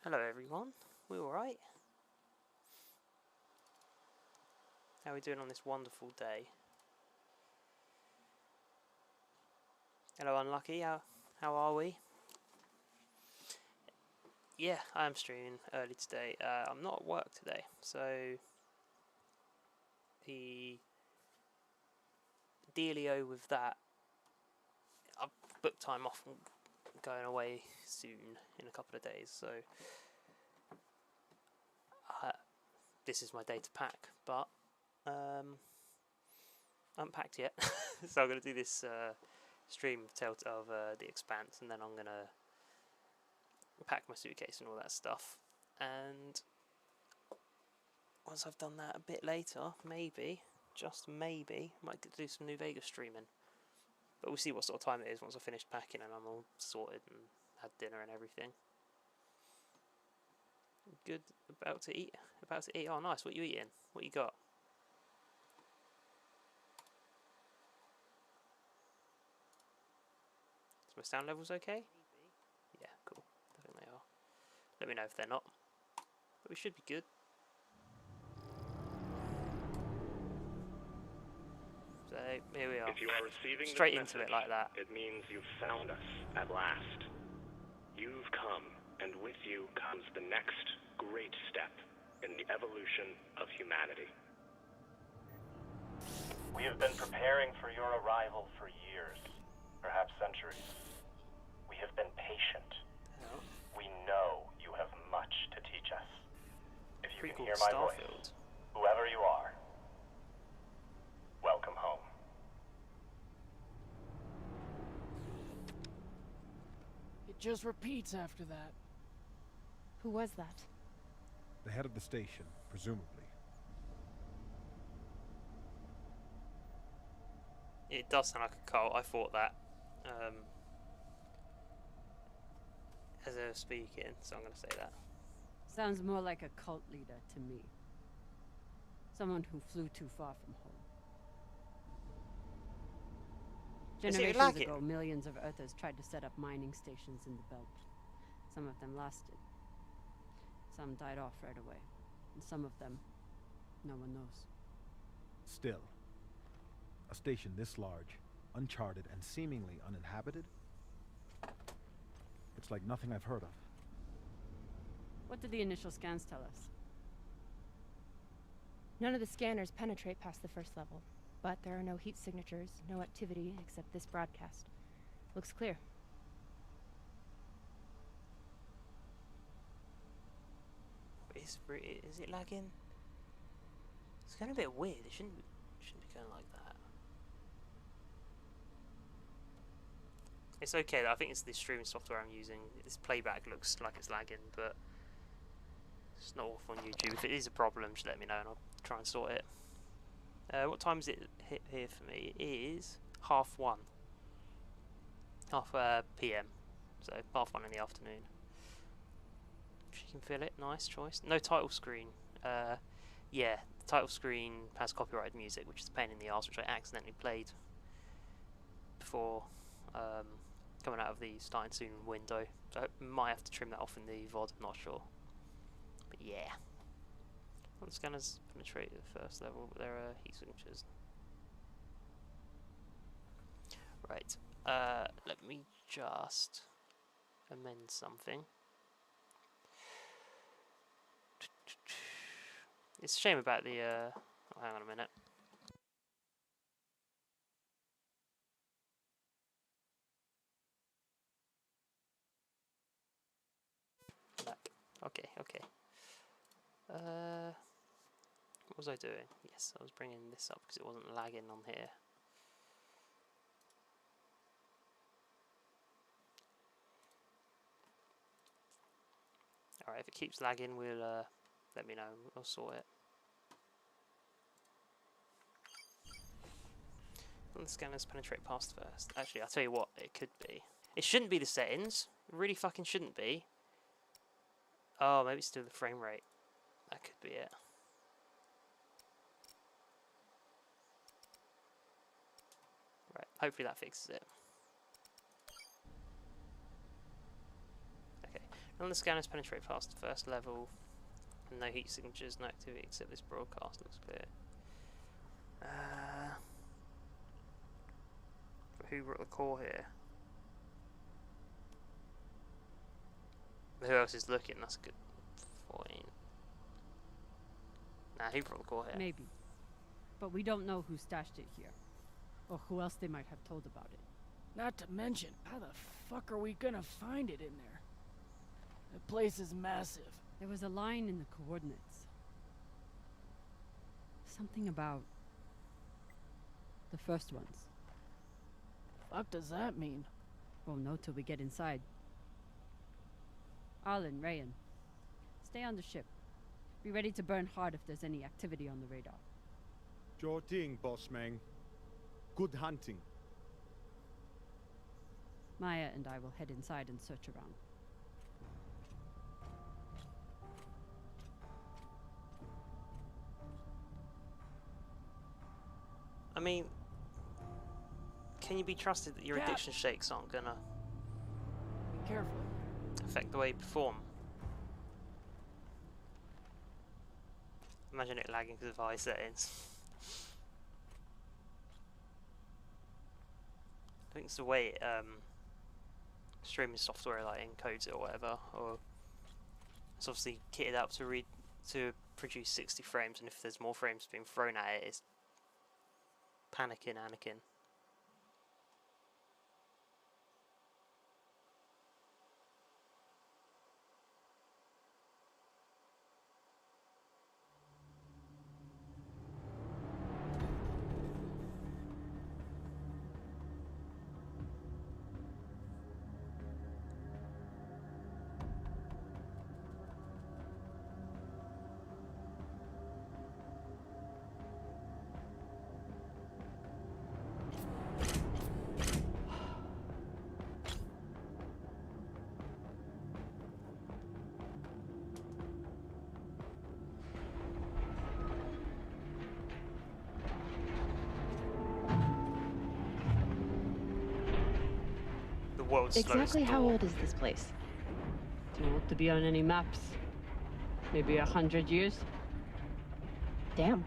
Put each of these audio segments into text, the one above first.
Hello everyone, we alright? How are we doing on this wonderful day? Hello Unlucky, how are we? Yeah, I am streaming early today. I'm not at work today, so the dealio with that, I've booked time off and going away soon in a couple of days, so this is my day to pack, but I haven't packed yet, so I'm going to do this stream of Telltale of the Expanse, and then I'm going to pack my suitcase and all that stuff. And once I've done that a bit later, maybe, just maybe, I might get to do some New Vegas streaming. But we'll see what sort of time it is once I've finished packing and I'm all sorted and had dinner and everything. Good, about to eat. Oh, nice. What you eating? What you got? Is my sound levels okay? Yeah, cool. I think they are. Let me know if they're not. But we should be good. So here we are. If you are receiving straight this into message, it like that. it means you've found us at last. You've come, and with you comes the next great step in the evolution of humanity. We have been preparing for your arrival for years, perhaps centuries. We have been patient. Oh. We know you have much to teach us. If you can Prequel hear to my Starfield. voice, whoever you are, welcome home. It just repeats after that. Who was that? The head of the station, presumably. It does sound like a cult. I thought that as I was speaking, so I'm going to say that. Sounds more like a cult leader to me. Someone who flew too far from home. Is it Generations lagging? ago, millions of Earthers tried to set up mining stations in the belt. Some of them lasted. Some died off right away. And some of them, no one knows. Still, a station this large, uncharted, and seemingly uninhabited? It's like nothing I've heard of. What did the initial scans tell us? None of the scanners penetrate past the first level, but there are no heat signatures, no activity except this broadcast. Looks clear. Is it lagging? It's going a bit weird. It shouldn't be going like that. It's okay though. I think it's the streaming software I'm using. This playback looks like it's lagging, but it's not off on YouTube. If it is a problem, just let me know and I'll try and sort it. What time is it here for me? It is 1:30. Half PM. So 1:30 in the afternoon. If you can feel it, nice choice. No title screen. Yeah, the title screen has copyrighted music, which is a pain in the arse, which I accidentally played before coming out of the starting soon window. So I might have to trim that off in the VOD, I'm not sure. But yeah. All the scanners penetrate the first level, but there are heat signatures. Right. Let me just amend something. It's a shame about the oh, hang on a minute. Back. Okay. What was I doing? Yes, I was bringing this up because it wasn't lagging on here. Alright, if it keeps lagging, we'll let me know. I'll sort it. And the scanners penetrate past first. Actually, I'll tell you what, it could be. It shouldn't be the settings. It really fucking shouldn't be. Oh, maybe it's still the frame rate. That could be it. Right, hopefully that fixes it. Okay, None of the scanners penetrate past the first level. And no heat signatures, no activity except this broadcast looks clear. But who brought the core here? Who else is looking? That's a good point. Nah, who brought the core here? Maybe. But we don't know who stashed it here. Or who else they might have told about it. Not to mention, how the fuck are we gonna find it in there? The place is massive. There was a line in the coordinates. Something about the first ones. Fuck does that mean? Won't know till we get inside. Arlen, Rayan, stay on the ship. Be ready to burn hard if there's any activity on the radar. Sure thing, boss man. Good hunting. Maya and I will head inside and search around. I mean, can you be trusted that your Cap. addiction shakes aren't gonna Be careful. affect the way you perform? Imagine it lagging because of high settings. I think it's the way streaming software like encodes it or whatever, or it's obviously kitted out to produce 60 frames, and if there's more frames being thrown at it, it's panicking Anakin. World's Exactly slowest how door. old is this place? Too old to be on any maps. Maybe 100 years? Damn.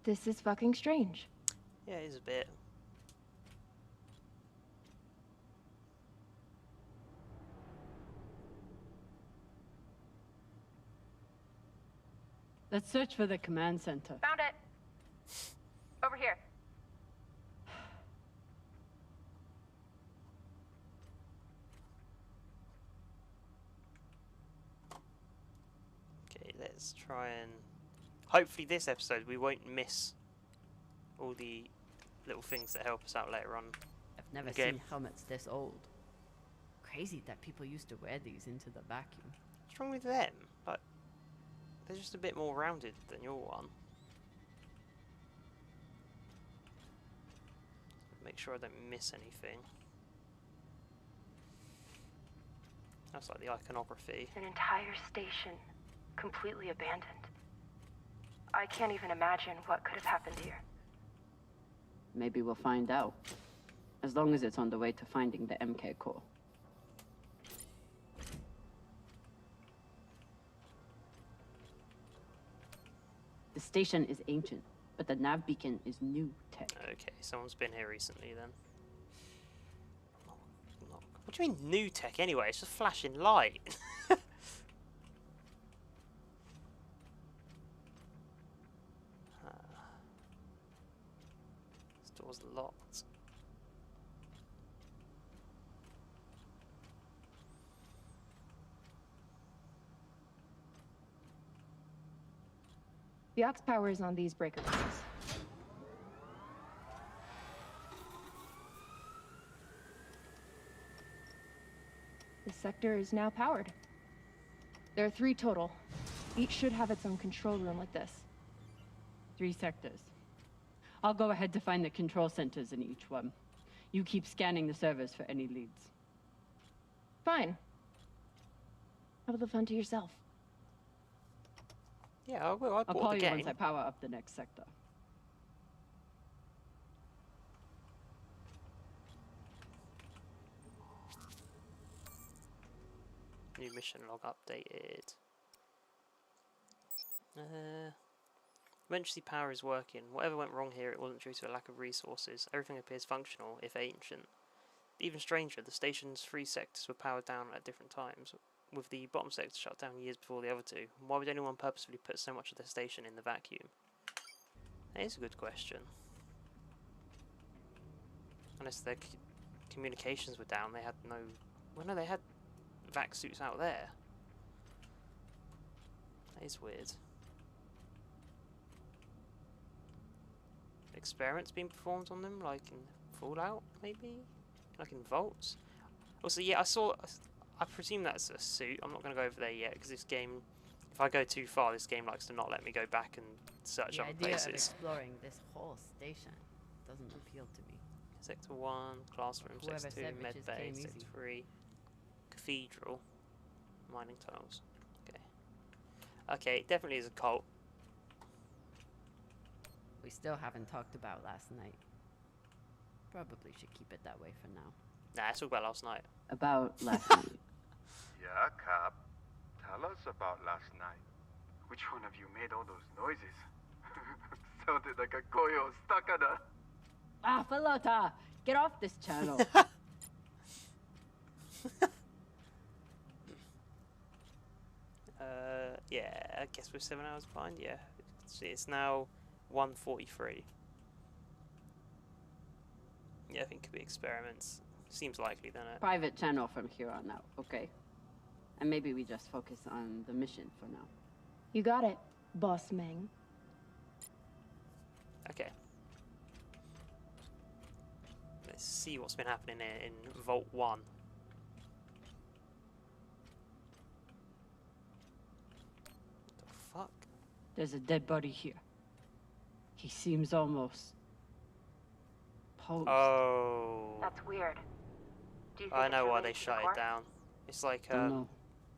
This is fucking strange. Yeah, it is a bit. Let's search for the command center. Found it. Over here. Okay, let's try and hopefully this episode we won't miss all the little things that help us out later on. I've never Okay. seen helmets this old. Crazy that people used to wear these into the vacuum. What's wrong with them? Like, they're just a bit more rounded than your one. Make sure I don't miss anything. That's like the iconography. An entire station, completely abandoned. I can't even imagine what could have happened here. Maybe we'll find out. As long as it's on the way to finding the MK core. The station is ancient, but the nav beacon is new tech. Okay, someone's been here recently then. What do you mean new tech anyway? It's just flashing light. This door's locked. The aux power is on these breaker boxes. This sector is now powered. There are 3 total. Each should have its own control room like this. 3 sectors. I'll go ahead to find the control centers in each one. You keep scanning the servers for any leads. Fine. Have the fun to yourself. Yeah, I will. I I'll bought call the you game. once I power up the next sector. New mission log updated. Emergency power is working. Whatever went wrong here, it wasn't due to a lack of resources. Everything appears functional, if ancient. Even stranger, the station's 3 sectors were powered down at different times, with the bottom sector shut down years before the other 2. Why would anyone purposefully put so much of the station in the vacuum? That is a good question. Unless their communications were down, they had no... Well, no, they had vac suits out there. That is weird. Experiments being performed on them, like in Fallout, maybe? Like in Vaults? Also, yeah, I presume that's a suit. I'm not going to go over there yet, because this game... If I go too far, this game likes to not let me go back and search The other idea of places. exploring this whole station doesn't appeal to me. Sector 1, classroom, Whoever Sector 2, said med riches bay, came Sector easy. 3, cathedral, mining tunnels. Okay. Okay, it definitely is a cult. We still haven't talked about last night. Probably should keep it that way for now. Nah, let's talk about last night. About last night. Yeah, Cap. Tell us about last night. Which one of you made all those noises? Sounded like a koyo stakada. Ah, Falota! Get off this channel! Yeah, I guess we're 7 hours behind, yeah. See, it's now 1:43. Yeah, I think it could be experiments. Seems likely, doesn't it? Private channel from here on out, okay? And maybe we just focus on the mission for now. You got it, Boss Meng. Okay. Let's see what's been happening here in Vault 1. What the fuck? There's a dead body here. He seems almost... posed. Oh. That's weird. Do you think I it's know why related they to the shut core? it down. It's like Don't know.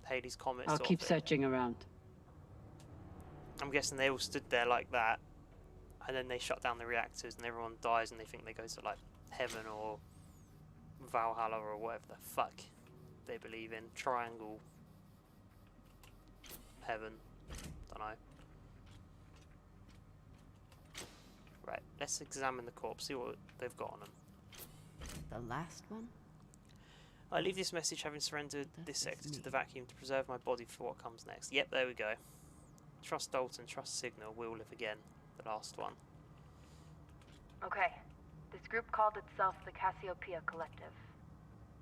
Hades' Comet I'll sort keep of thing. searching around. I'm guessing they all stood there like that, and then they shut down the reactors, and everyone dies, and they think they go to like heaven or Valhalla or whatever the fuck they believe in. Triangle heaven. Don't know. Right, let's examine the corpse, see what they've got on them. The last one? I leave this message having surrendered That this is sector to me. the vacuum to preserve my body for what comes next. Yep, there we go. Trust Dalton, trust Signal, we'll live again. The last one. Okay. This group called itself the Cassiopeia Collective.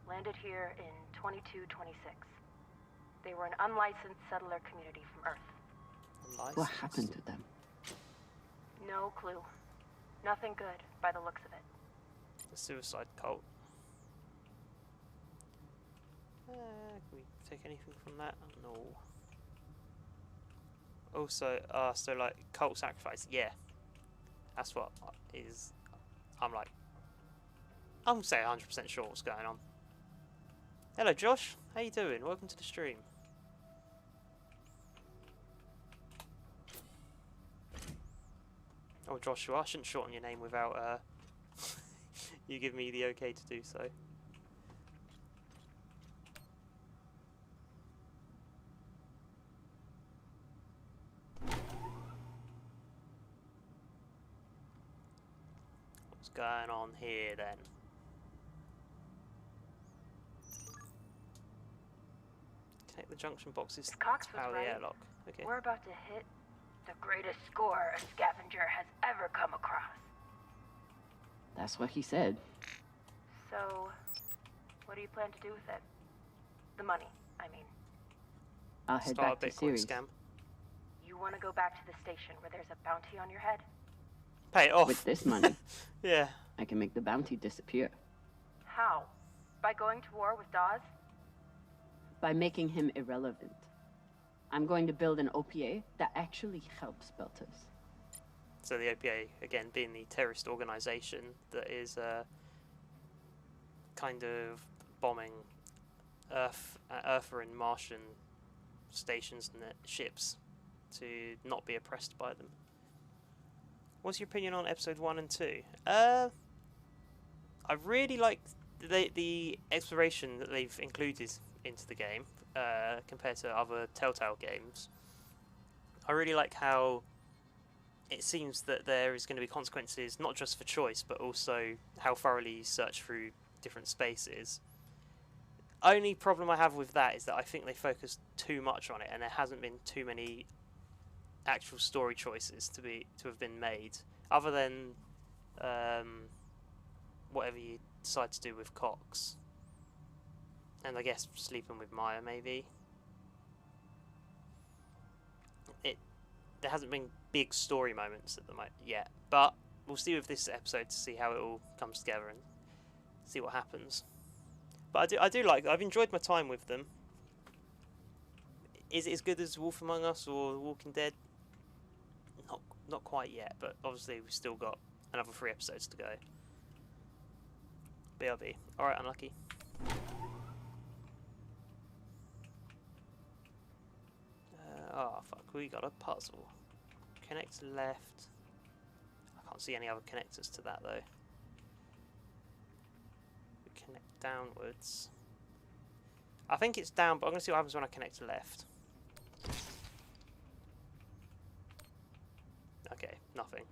Landed here in 2226. They were an unlicensed settler community from Earth. Unlicensed. What happened to them? No clue. Nothing good, by the looks of it. The suicide cult. Can we take anything from that? No. Also, so like cult sacrifice, yeah. That's what is. I'm like. I'm say 100% sure what's going on. Hello, Josh. How you doing? Welcome to the stream. Oh, Joshua, I shouldn't shorten your name without you give me the okay to do so. What's going on here then? Connect the junction boxes Cox to was power the right. airlock. Okay. We're about to hit the greatest score a scavenger has ever come across. That's what he said. So, what do you plan to do with it? The money, I mean. I'll head Start back a to Bitcoin Series. scam. You want to go back to the station where there's a bounty on your head? Pay it off. With this money, Yeah. I can make the bounty disappear. How? By going to war with Dawes? By making him irrelevant. I'm going to build an OPA that actually helps Belters. So the OPA, again, being the terrorist organisation that is kind of bombing Earth and Martian stations and ships to not be oppressed by them. What's your opinion on episode 1 and 2? I really like the exploration that they've included into the game compared to other Telltale games. I really like how it seems that there is going to be consequences not just for choice, but also how thoroughly you search through different spaces. Only problem I have with that is that I think they focus too much on it, and there hasn't been too many actual story choices to have been made, other than whatever you decide to do with Cox, and I guess sleeping with Maya maybe. There hasn't been big story moments at the moment yet, but we'll see with this episode to see how it all comes together and see what happens. But I do like. I've enjoyed my time with them. Is it as good as Wolf Among Us or The Walking Dead? Not quite yet, but obviously we've still got another 3 episodes to go. BRB. Alright, unlucky. Oh fuck, we got a puzzle. Connect left. I can't see any other connectors to that though. We connect downwards. I think it's down, but I'm going to see what happens when I connect to left. Okay, nothing.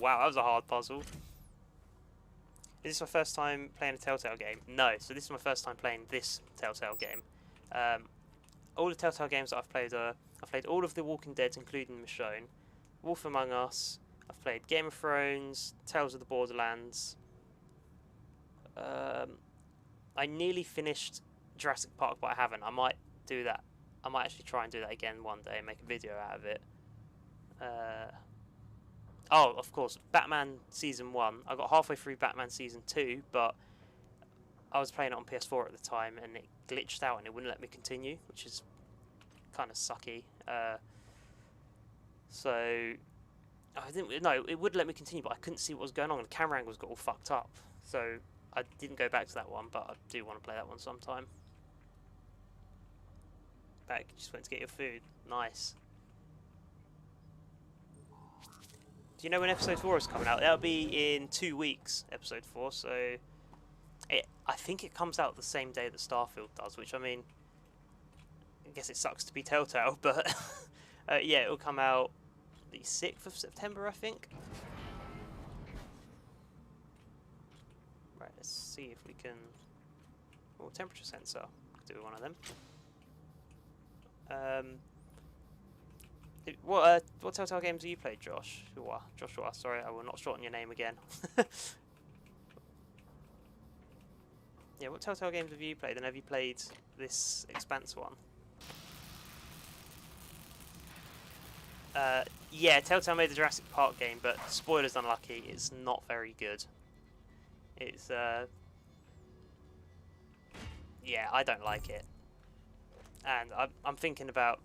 Wow, that was a hard puzzle. Is this my first time playing a Telltale game? No, so this is my first time playing this Telltale game. All the Telltale games that I've played all of the Walking Dead, including Michonne, Wolf Among Us, I've played Game of Thrones, Tales of the Borderlands. I nearly finished Jurassic Park, but I haven't. I might do that. I might actually try and do that again one day and make a video out of it. Oh, of course, Batman Season 1. I got halfway through Batman Season 2, but I was playing it on PS4 at the time, and it glitched out and it wouldn't let me continue, which is kind of sucky. So, I didn't. No, it would let me continue, but I couldn't see what was going on, and the camera angles got all fucked up. So, I didn't go back to that one, but I do want to play that one sometime. Back, just went to get your food. Nice. Do you know when episode 4 is coming out? That'll be in 2 weeks, episode 4, so I think it comes out the same day that Starfield does, which, I mean, I guess it sucks to be Telltale, but yeah, it'll come out the 6th of September, I think. Right, let's see if we can... Oh, temperature sensor. Could do one of them. What Telltale games have you played, Josh? Joshua, sorry, I will not shorten your name again. Yeah, what Telltale games have you played, and have you played this Expanse one? Yeah, Telltale made the Jurassic Park game, but spoilers unlucky, it's not very good. It's, yeah, I don't like it. And I'm thinking about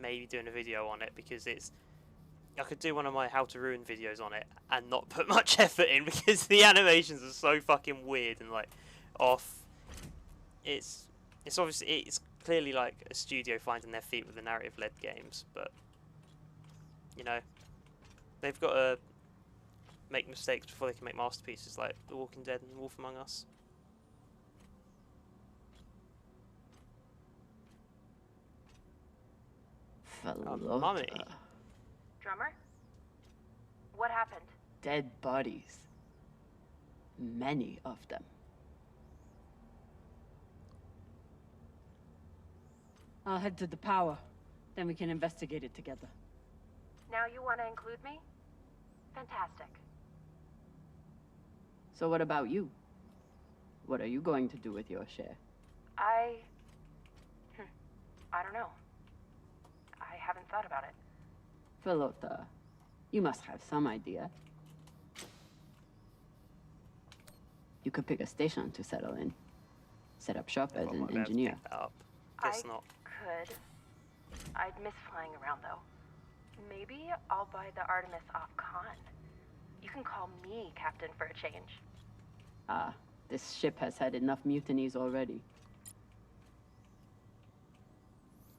maybe doing a video on it, because I could do one of my how to ruin videos on it and not put much effort in, because the animations are so fucking weird and like off. It's obviously, it's clearly like a studio finding their feet with the narrative led games, but you know, they've got to make mistakes before they can make masterpieces like The Walking Dead and Wolf Among Us. Mummy. Drummer? What happened? Dead bodies. Many of them. I'll head to the power. Then we can investigate it together. Now you want to include me? Fantastic. So what about you? What are you going to do with your share? I don't know. I haven't thought about it. Philota, you must have some idea. You could pick a station to settle in. Set up shop as an engineer. Guess not. Could. I'd miss flying around, though. Maybe I'll buy the Artemis off Khan. You can call me Captain for a change. Ah, this ship has had enough mutinies already.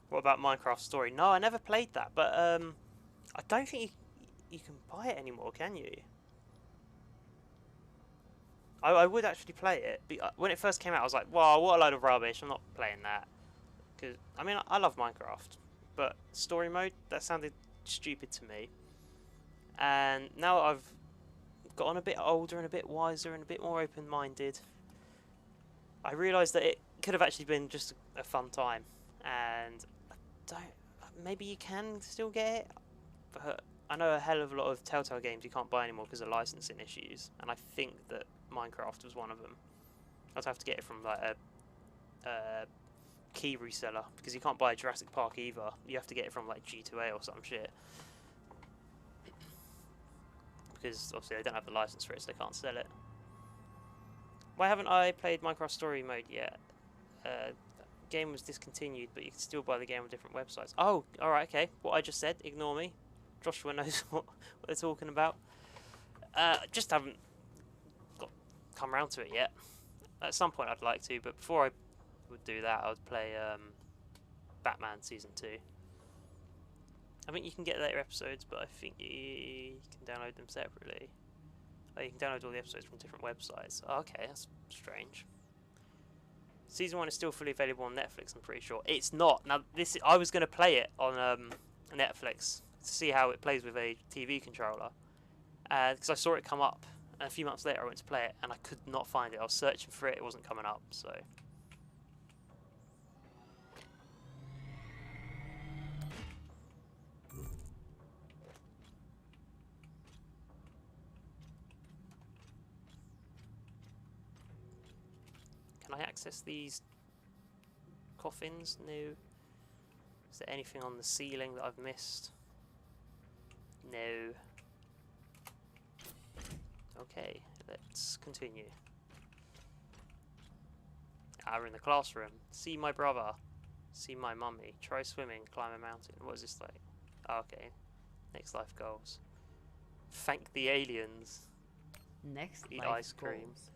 What about Minecraft Story? No, I never played that, but I don't think you can buy it anymore, can you? I would actually play it. But when it first came out, I was like, wow, what a load of rubbish. I'm not playing that. Because, I mean, I love Minecraft. But story mode, that sounded stupid to me. And now I've gotten a bit older and a bit wiser and a bit more open-minded, I realised that it could have actually been just a fun time. And maybe you can still get it. But I know a hell of a lot of Telltale games you can't buy anymore because of licensing issues. And I think that Minecraft was one of them. I'd have to get it from like a key reseller because you can't buy Jurassic Park either. You have to get it from like G2A or some shit. Because obviously they don't have the license for it, so they can't sell it. Why haven't I played Minecraft Story Mode yet? Game was discontinued, but you can still buy the game on different websites. Oh, alright, okay. What I just said, ignore me. Joshua knows what they're talking about. Just haven't come around to it yet. At some point I'd like to, but before I would do that, I would play Batman Season 2. I think you can get later episodes, but I think you can download them separately. Oh, you can download all the episodes from different websites. Oh, okay, that's strange. Season 1 is still fully available on Netflix, I'm pretty sure. It's not. Now, I was going to play it on Netflix to see how it plays with a TV controller. Because I saw it come up, and a few months later I went to play it, and I could not find it. I was searching for it, it wasn't coming up, so... Can I access these coffins? No. Is there anything on the ceiling that I've missed? No. Okay, let's continue. We're in the classroom. See my brother. See my mummy. Try swimming. Climb a mountain. What is this like? Oh, okay. Next life goals. Thank the aliens. Next Eat life ice cream. goals.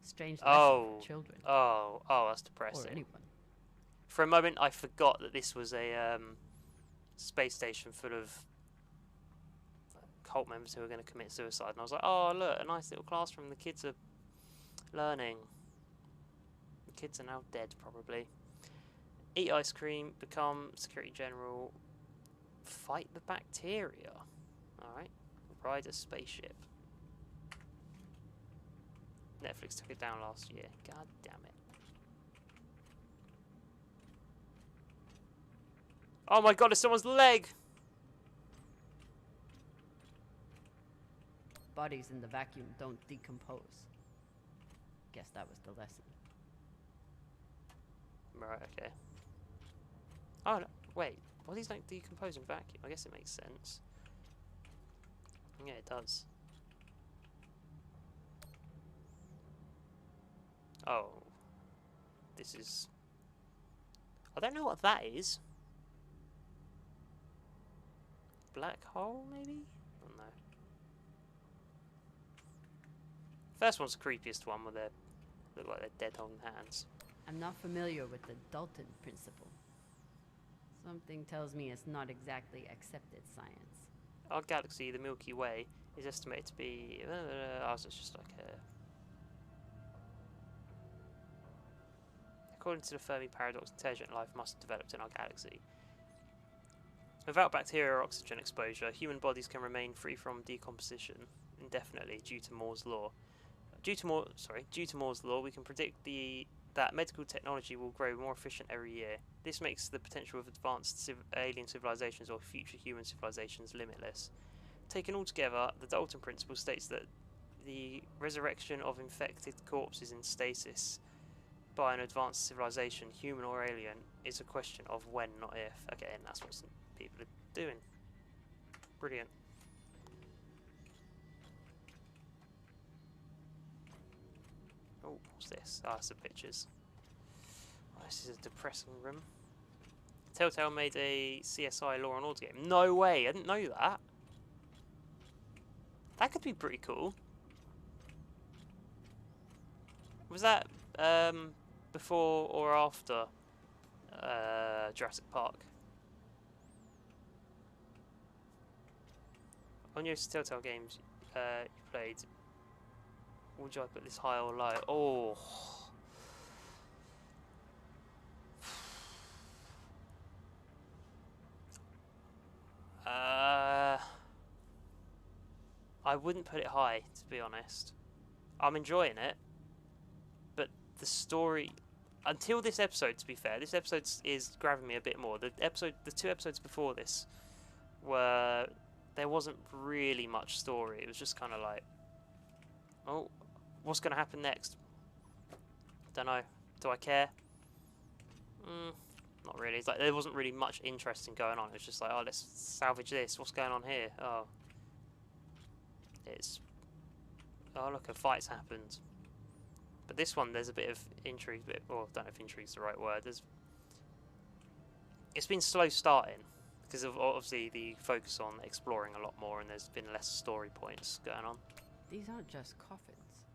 Strange lesson Oh. for children. Oh, that's depressing. Or anyone. For a moment, I forgot that this was a space station full of cult members who were going to commit suicide. And I was like, oh, look, a nice little classroom. The kids are learning. The kids are now dead, probably. Eat ice cream, become Security General, fight the bacteria. Alright. Ride a spaceship. Netflix took it down last year. God damn it. Oh my god, it's someone's leg! Bodies in the vacuum don't decompose. Guess that was the lesson. Right, okay. Oh, no, wait. Bodies don't decompose in vacuum. I guess it makes sense. Yeah, it does. Oh. This is... I don't know what that is. Black hole, maybe? I don't know. First one's the creepiest one, where they look like they're dead holding hands. I'm not familiar with the Dalton principle. Something tells me it's not exactly accepted science. Our galaxy, the Milky Way, is estimated to be... ours is just like a... According to the Fermi paradox, intelligent life must have developed in our galaxy. Without bacteria or oxygen exposure, human bodies can remain free from decomposition indefinitely due to Moore's law. Due to Moore's law, we can predict that medical technology will grow more efficient every year. This makes the potential of advanced alien civilizations or future human civilizations limitless. Taken all together, the Dalton principle states that the resurrection of infected corpses in stasis by an advanced civilization, human or alien, is a question of when, not if. Okay, and that's what some people are doing. Brilliant. Oh, what's this? Ah, some pictures. Oh, this is a depressing room. Telltale made a CSI Law and Order game. No way! I didn't know that. That could be pretty cool. Was that before or after Jurassic Park? On your Telltale games you played, would you put this high or low? Oh. I wouldn't put it high, to be honest. I'm enjoying it, but the story, until this episode, to be fair, this episode is grabbing me a bit more. The 2 episodes before this were, there wasn't really much story. It was just kind of like, oh, what's going to happen next? Don't know. Do I care? Not really. It's like there wasn't really much interesting going on. It was just like, oh, let's salvage this. What's going on here? Oh, oh, look, a fight's happened. But this one, there's a bit of intrigue. Well, I don't know if intrigue's the right word. It's been slow starting because of obviously the focus on exploring a lot more, and there's been less story points going on. These aren't just coffins.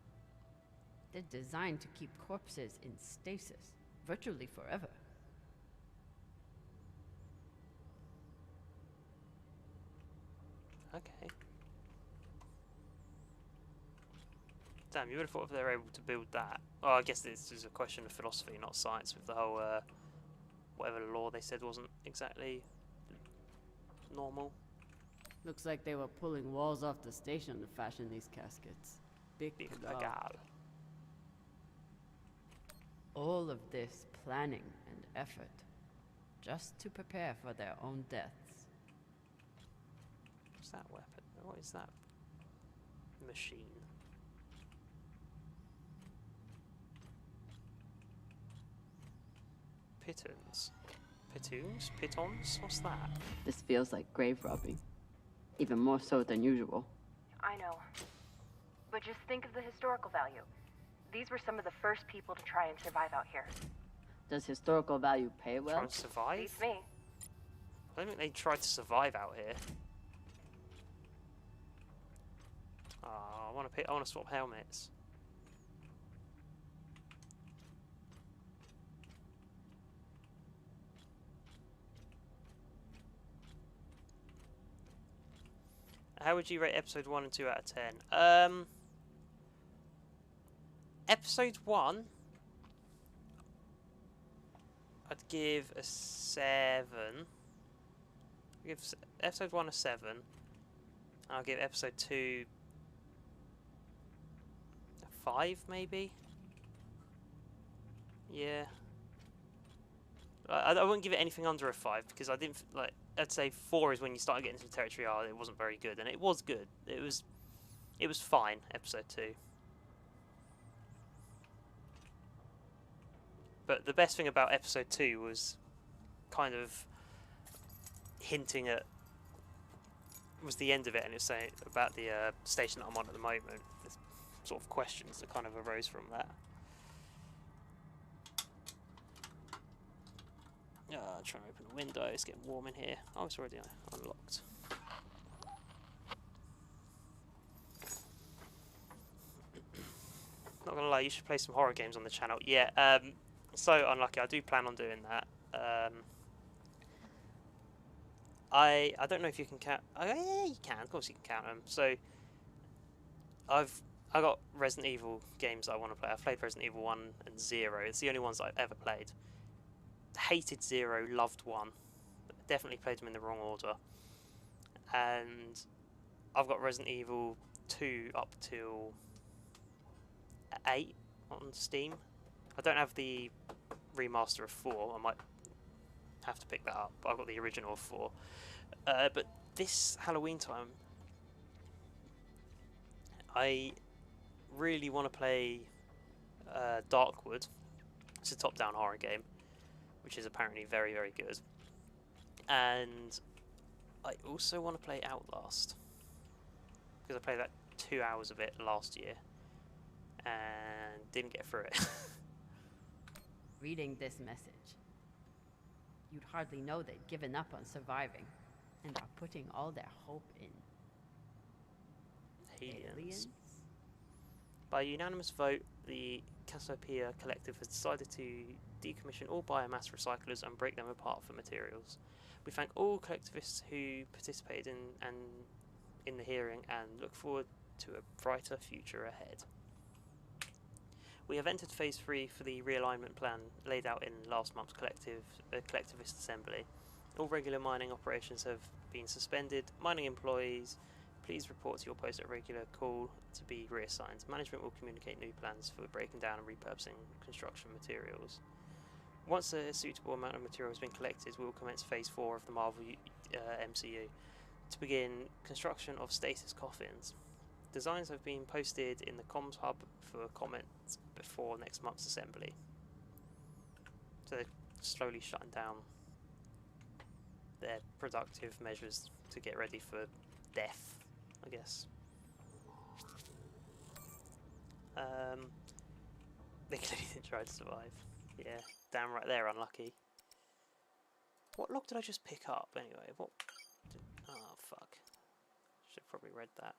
They're designed to keep corpses in stasis, virtually forever. Okay. Damn, you would have thought if they were able to build that. Well, I guess this is a question of philosophy, not science, with the whole whatever law they said wasn't exactly normal. Looks like they were pulling walls off the station to fashion these caskets. Big Pagal. All of this planning and effort, just to prepare for their own deaths. What's that weapon? What is that machine? Pitons? Pitons? Pitons? What's that? This feels like grave robbing. Even more so than usual. I know. But just think of the historical value. These were some of the first people to try and survive out here. Does historical value pay well? Trying to survive? Beats me. I don't think they tried to survive out here. Oh, I want to swap helmets. How would you rate episode 1 and 2 out of 10? Episode 1, I'd give a 7. I'll give episode 1 a 7. I'll give episode 2 a 5, maybe? Yeah. I wouldn't give it anything under a 5 because I didn't like. I'd say 4 is when you start getting into the territory. Oh, it wasn't very good, and it was good. It was fine. Episode 2. But the best thing about episode 2 was kind of hinting at was the end of it, and it was saying about the station that I'm on at the moment. The sort of questions that kind of arose from that. Trying to open a window, it's getting warm in here. Oh, it's already unlocked. Not gonna lie, you should play some horror games on the channel. Yeah, so unlucky, I do plan on doing that. I don't know if you can count. Oh, yeah, you can, of course you can count them. So, I got Resident Evil games that I want to play. I've played Resident Evil 1 and 0. It's the only ones I've ever played. Hated 0, loved 1. Definitely played them in the wrong order. And I've got Resident Evil 2 up till 8 on Steam. I don't have the remaster of 4. I might have to pick that up. But I've got the original of 4. But this Halloween time, I really want to play Darkwood. It's a top-down horror game, which is apparently very, very good. And I also want to play Outlast, because I played that 2 hours of it last year and didn't get through it. Reading this message, you'd hardly know they'd given up on surviving and are putting all their hope in. Aliens. By unanimous vote, the Cassiopeia Collective has decided to decommission all biomass recyclers and break them apart for materials. We thank all collectivists who participated in the hearing and look forward to a brighter future ahead. We have entered Phase 3 for the realignment plan laid out in last month's collectivist assembly. All regular mining operations have been suspended. Mining employees, please report to your post at a regular call to be reassigned. Management will communicate new plans for breaking down and repurposing construction materials. Once a suitable amount of material has been collected, we will commence Phase 4 of the Marvel MCU to begin construction of stasis coffins. Designs have been posted in the comms hub for comment before next month's assembly. So they're slowly shutting down their productive measures to get ready for death, I guess. They clearly didn't try to survive. Yeah, damn right they're unlucky. What log did I just pick up anyway? What? Oh fuck. Should have probably read that.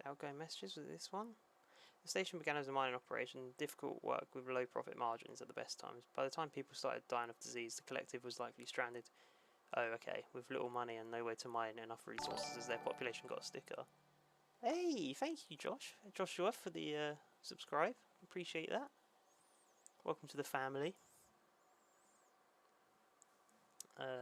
Outgoing messages with this one. The station began as a mining operation, difficult work with low profit margins at the best times. By the time people started dying of disease, the collective was likely stranded. Oh, okay, with little money and no way to mine enough resources as their population got a sticker. Hey, thank you, Joshua, for the subscribe. Appreciate that. Welcome to the family. The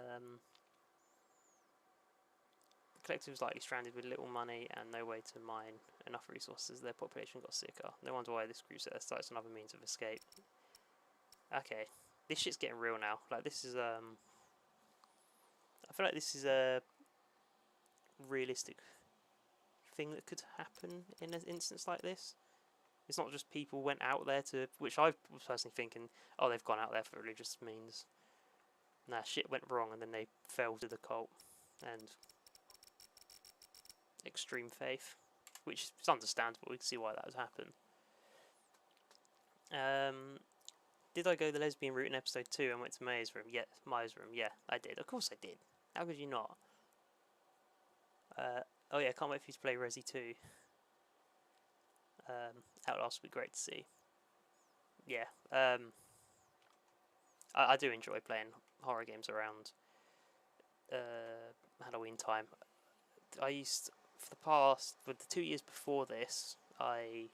collective was likely stranded with little money and no way to mine enough resources. Their population got sicker. No wonder why this group starts another means of escape. Okay, this shit's getting real now. Like, this is I feel like this is a realistic thing that could happen in an instance like this. It's not just people went out there to, which I was personally thinking, oh, they've gone out there for religious means. Nah, shit went wrong and then they fell to the cult and extreme faith, which is understandable. We can see why that has happened. Did I go the lesbian route in episode 2 and went to Maya's room? Yeah, Maya's room. Yeah, I did. Of course I did. How could you not? Oh yeah, can't wait for you to play Resi 2. Outlast will be great to see. Yeah, I do enjoy playing horror games around Halloween time. I used, for the 2 years before this, I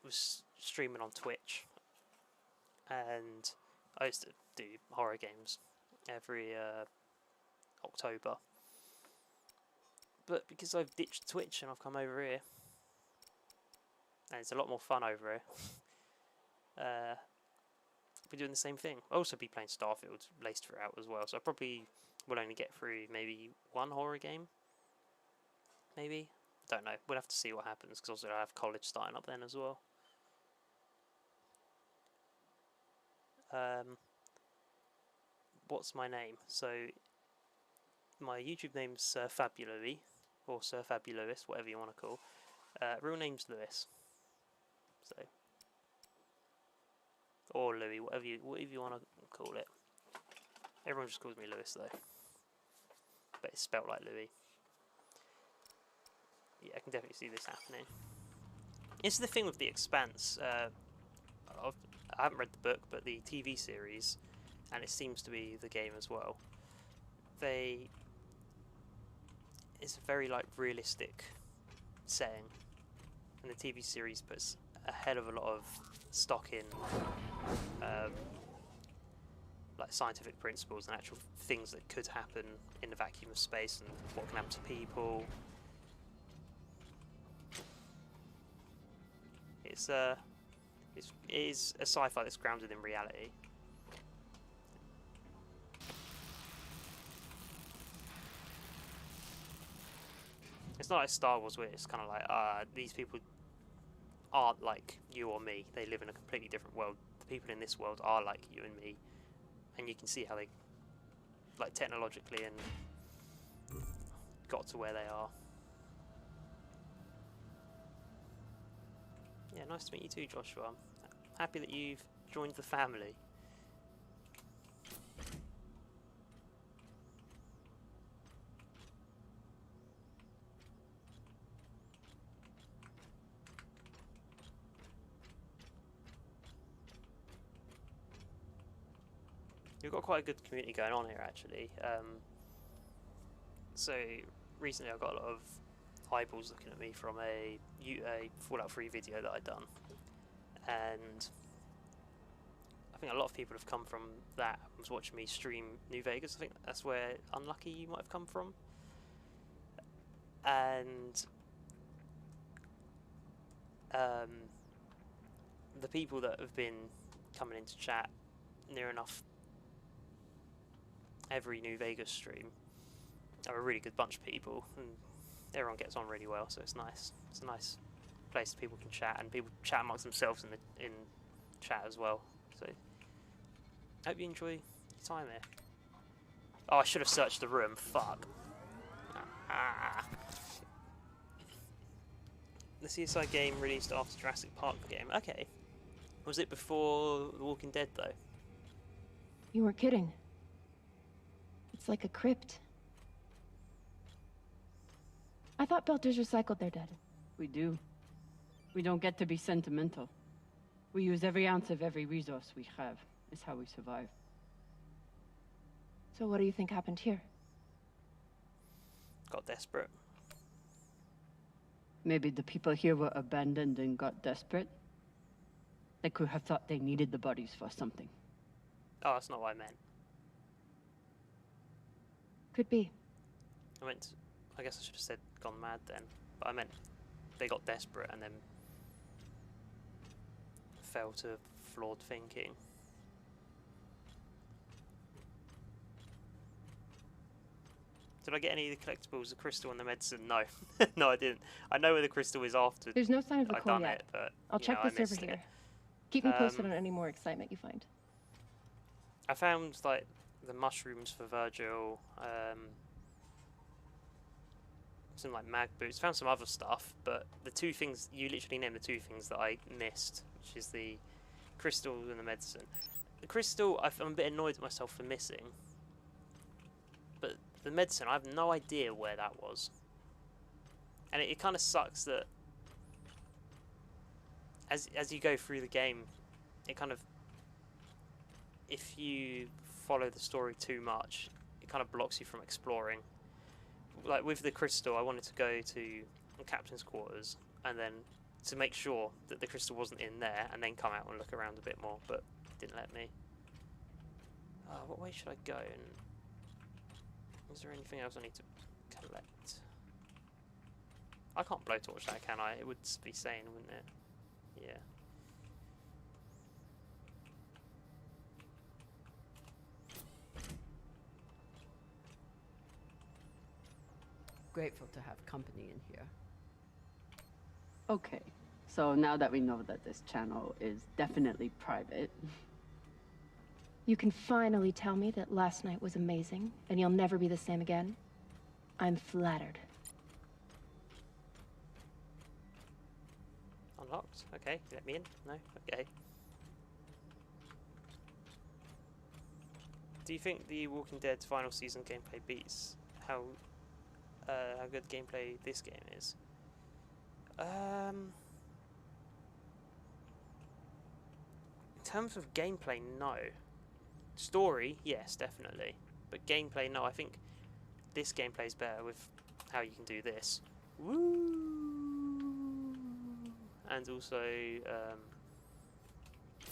was streaming on Twitch, and I used to do horror games every October. But because I've ditched Twitch and I've come over here, and it's a lot more fun over here, I'll be doing the same thing. I'll also be playing Starfield laced throughout as well, so I probably will only get through maybe one horror game. Maybe? Don't know. We'll have to see what happens, because also I have college starting up then as well. What's my name? So, my YouTube name's Sir Fabulously, or Sir Fabulous, whatever you want to call. Real name's Lewis. So, or Louis, whatever you want to call it. Everyone just calls me Lewis though, but it's spelt like Louis. Yeah, I can definitely see this happening. It's the thing with the Expanse. I haven't read the book, but the TV series, and it seems to be the game as well. It's a very like realistic setting, and the TV series puts a hell of a lot of stock in like scientific principles and actual things that could happen in the vacuum of space and what can happen to people. It is a sci-fi that's grounded in reality. It's not like Star Wars where it's kind of like, these people aren't like you or me. They live in a completely different world. The people in this world are like you and me. And you can see how they, like, technologically and got to where they are. Yeah, nice to meet you too, Joshua. Happy that you've joined the family. We've got quite a good community going on here, actually. So recently I got a lot of eyeballs looking at me from a Fallout 3 video that I'd done, and I think a lot of people have come from that. Was watching me stream New Vegas. I think that's where Unlucky you might have come from, and the people that have been coming into chat near enough every New Vegas stream are a really good bunch of people, and everyone gets on really well, so it's nice. It's a nice place people can chat, and people chat amongst themselves in chat as well. So I hope you enjoy your time there. Oh, I should have searched the room. Fuck. The CSI game released after Jurassic Park game. Okay. Was it before The Walking Dead though? You weren't kidding. It's like a crypt. I thought Belters recycled their dead. We do. We don't get to be sentimental. We use every ounce of every resource we have. It's how we survive. So what do you think happened here? Got desperate. Maybe the people here were abandoned and got desperate. They could have thought they needed the bodies for something. Oh, that's not what I meant. Could be. I guess I should have said gone mad then. But I meant they got desperate and then fell to flawed thinking. Did I get any of the collectibles, the crystal and the medicine? No. No, I didn't. I know where the crystal is after There's no sign of the I've call done yet. it, but I'll check I the server missed here. it. Keep me posted on any more excitement you find. I found like the mushrooms for Virgil, some like mag boots, found some other stuff, but the two things, you literally named the two things that I missed, which is the crystal and the medicine. The crystal, I'm a bit annoyed at myself for missing, but the medicine, I have no idea where that was. And it kind of sucks that as you go through the game, it kind of, if you follow the story too much, it kind of blocks you from exploring. Like with the crystal, I wanted to go to the captain's quarters and then to make sure that the crystal wasn't in there, and then come out and look around a bit more, but it didn't let me. What way should I go? And is there anything else I need to collect? I can't blowtorch that, can I? It would be saying, wouldn't it? Yeah. Grateful to have company in here. Okay, so now that we know that this channel is definitely private, You can finally tell me that last night was amazing, and you'll never be the same again. I'm flattered. Unlocked. Okay, let me in. No? Okay. Do you think the Walking Dead's final season gameplay beats how good gameplay this game is? In terms of gameplay, no. Story, yes, definitely. But gameplay, no. I think this gameplay is better with how you can do this. Woo! And also,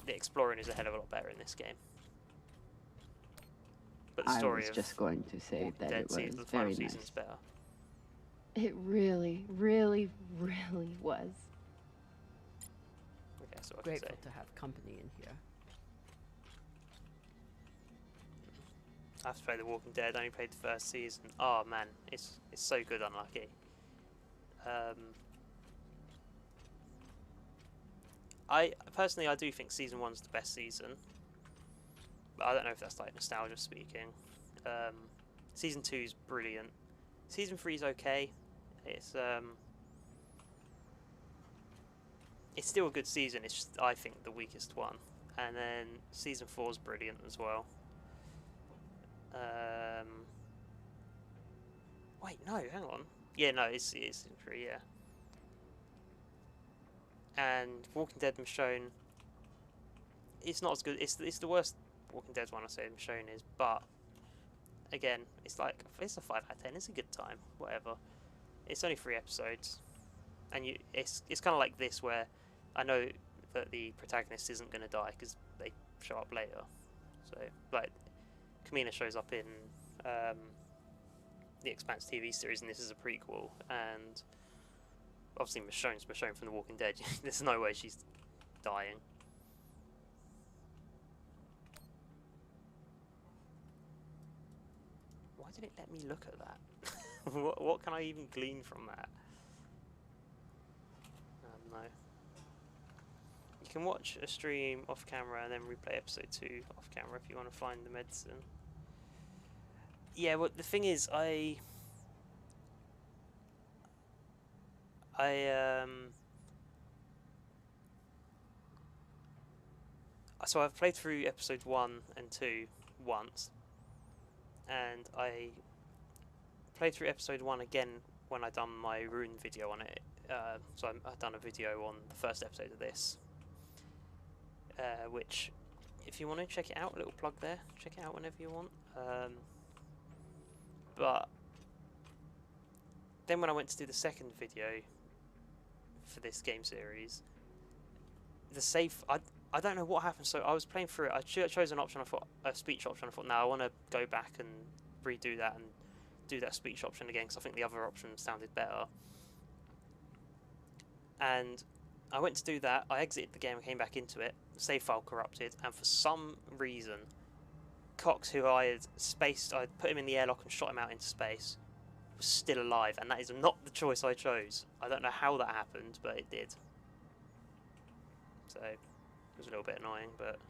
the exploring is a hell of a lot better in this game. But the I story was of just going to say that Dead it was season, the final very season's nice. better. It really, really, really was. Okay, that's what I can Grateful say. to have company in here. I have to play The Walking Dead. I only played the first season. Oh man, it's so good. Unlucky. I personally, I do think season 1's the best season, but I don't know if that's like nostalgia speaking. Season 2's brilliant. Season 3's okay. It's it's still a good season. It's just, I think, the weakest one. And then season 4 is brilliant as well. Wait, no, hang on. Yeah, no, it's season 3, yeah. And Walking Dead Michonne, it's not as good. It's the worst Walking Dead one I say Michonne is, but again, it's like, it's a 5 out of 10. It's a good time, whatever. It's only 3 episodes, and it's kind of like this, where I know that the protagonist isn't going to die because they show up later. So, like, Kamina shows up in the Expanse TV series, and this is a prequel, and obviously Michonne's Michonne from The Walking Dead. There's no way she's dying. Why did it let me look at that? what can I even glean from that? No. You can watch a stream off camera and then replay episode 2 off camera if you want to find the medicine. Yeah, well, the thing is, so I've played through episode 1 and 2 once, and I played through episode 1 again when I done my Rune video on it. So I've done a video on the first episode of this, which, if you want to check it out, a little plug there, check it out whenever you want. But then when I went to do the second video for this game series, the save, I don't know what happened. So I was playing through it, I chose an option, I thought, a speech option. I thought, no, I want to go back and redo that and do that speech option again, because I think the other option sounded better. And I went to do that, I exited the game and came back into it, save file corrupted, and for some reason Cox, who I had put him in the airlock and shot him out into space, was still alive, and that is not the choice I chose. I don't know how that happened, but it did. So it was a little bit annoying, but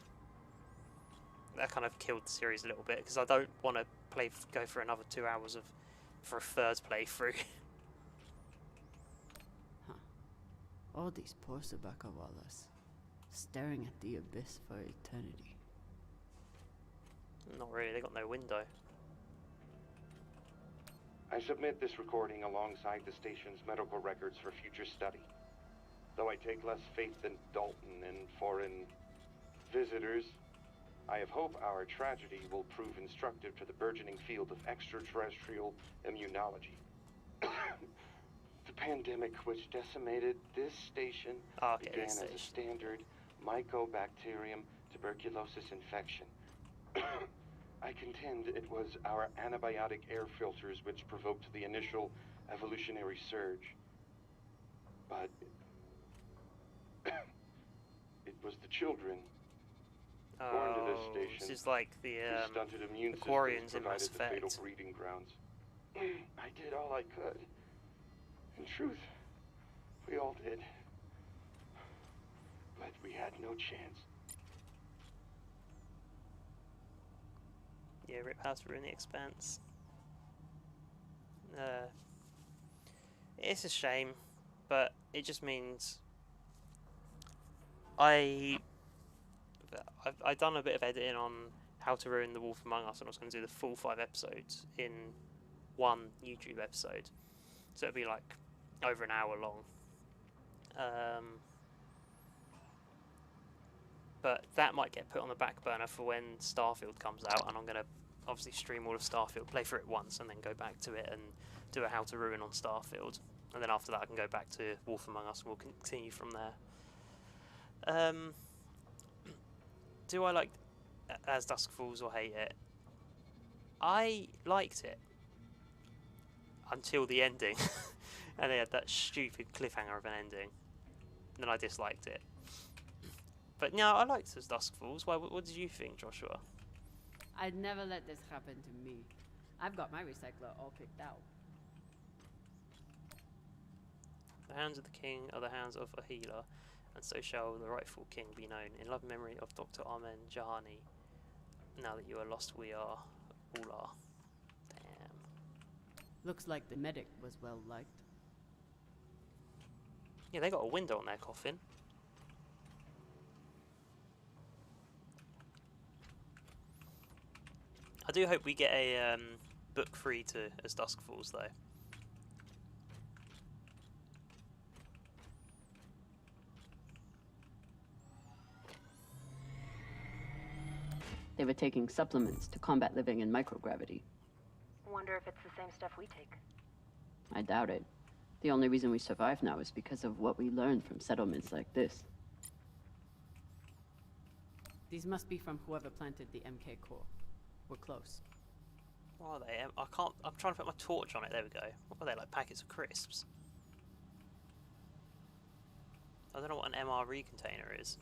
that kind of killed the series a little bit, because I don't want to go for another 2 hours for a third playthrough. All these poor Sabakawalas, staring at the abyss for eternity. Not really, they got no window. I submit this recording alongside the station's medical records for future study. Though I take less faith than Dalton in foreign visitors, I have hope our tragedy will prove instructive to the burgeoning field of extraterrestrial immunology. The pandemic which decimated this station began as a standard Mycobacterium tuberculosis infection. I contend it was our antibiotic air filters which provoked the initial evolutionary surge. But it was the children born to this station. This is like the stunted immune Aquarians systems in Mass provided the fatal Effect. breeding grounds. I did all I could. In truth, we all did. But we had no chance. Yeah, rip House in the Expanse. It's a shame, but it just means I've done a bit of editing on How to Ruin the Wolf Among Us, and I was going to do the full 5 episodes in one YouTube episode, so it'd be like over an hour long. But that might get put on the back burner for when Starfield comes out, and I'm going to obviously stream all of Starfield, play through it once, and then go back to it and do a How to Ruin on Starfield. And then after that I can go back to Wolf Among Us, and we'll continue from there. Do I like As Dusk Falls or hate it? I liked it until the ending. And they had that stupid cliffhanger of an ending. Then I disliked it. But no, I liked As Dusk Falls. Why? What did you think, Joshua? I'd never let this happen to me. I've got my recycler all picked out. The hands of the king are the hands of a healer, and so shall the rightful king be known. In love and memory of Dr. Armen Jahani. Now that you are lost, we are. All are. Damn. Looks like the medic was well liked. Yeah, they got a window on their coffin. do hope we get a book 3 to As Dusk Falls, though. They were taking supplements to combat living in microgravity. Wonder if it's the same stuff we take. I doubt it. The only reason we survive now is because of what we learned from settlements like this. These must be from whoever planted the MK core. We're close. What are they? I can't. I'm trying to put my torch on it. There we go. What are they, like packets of crisps? I don't know what an MRE container is.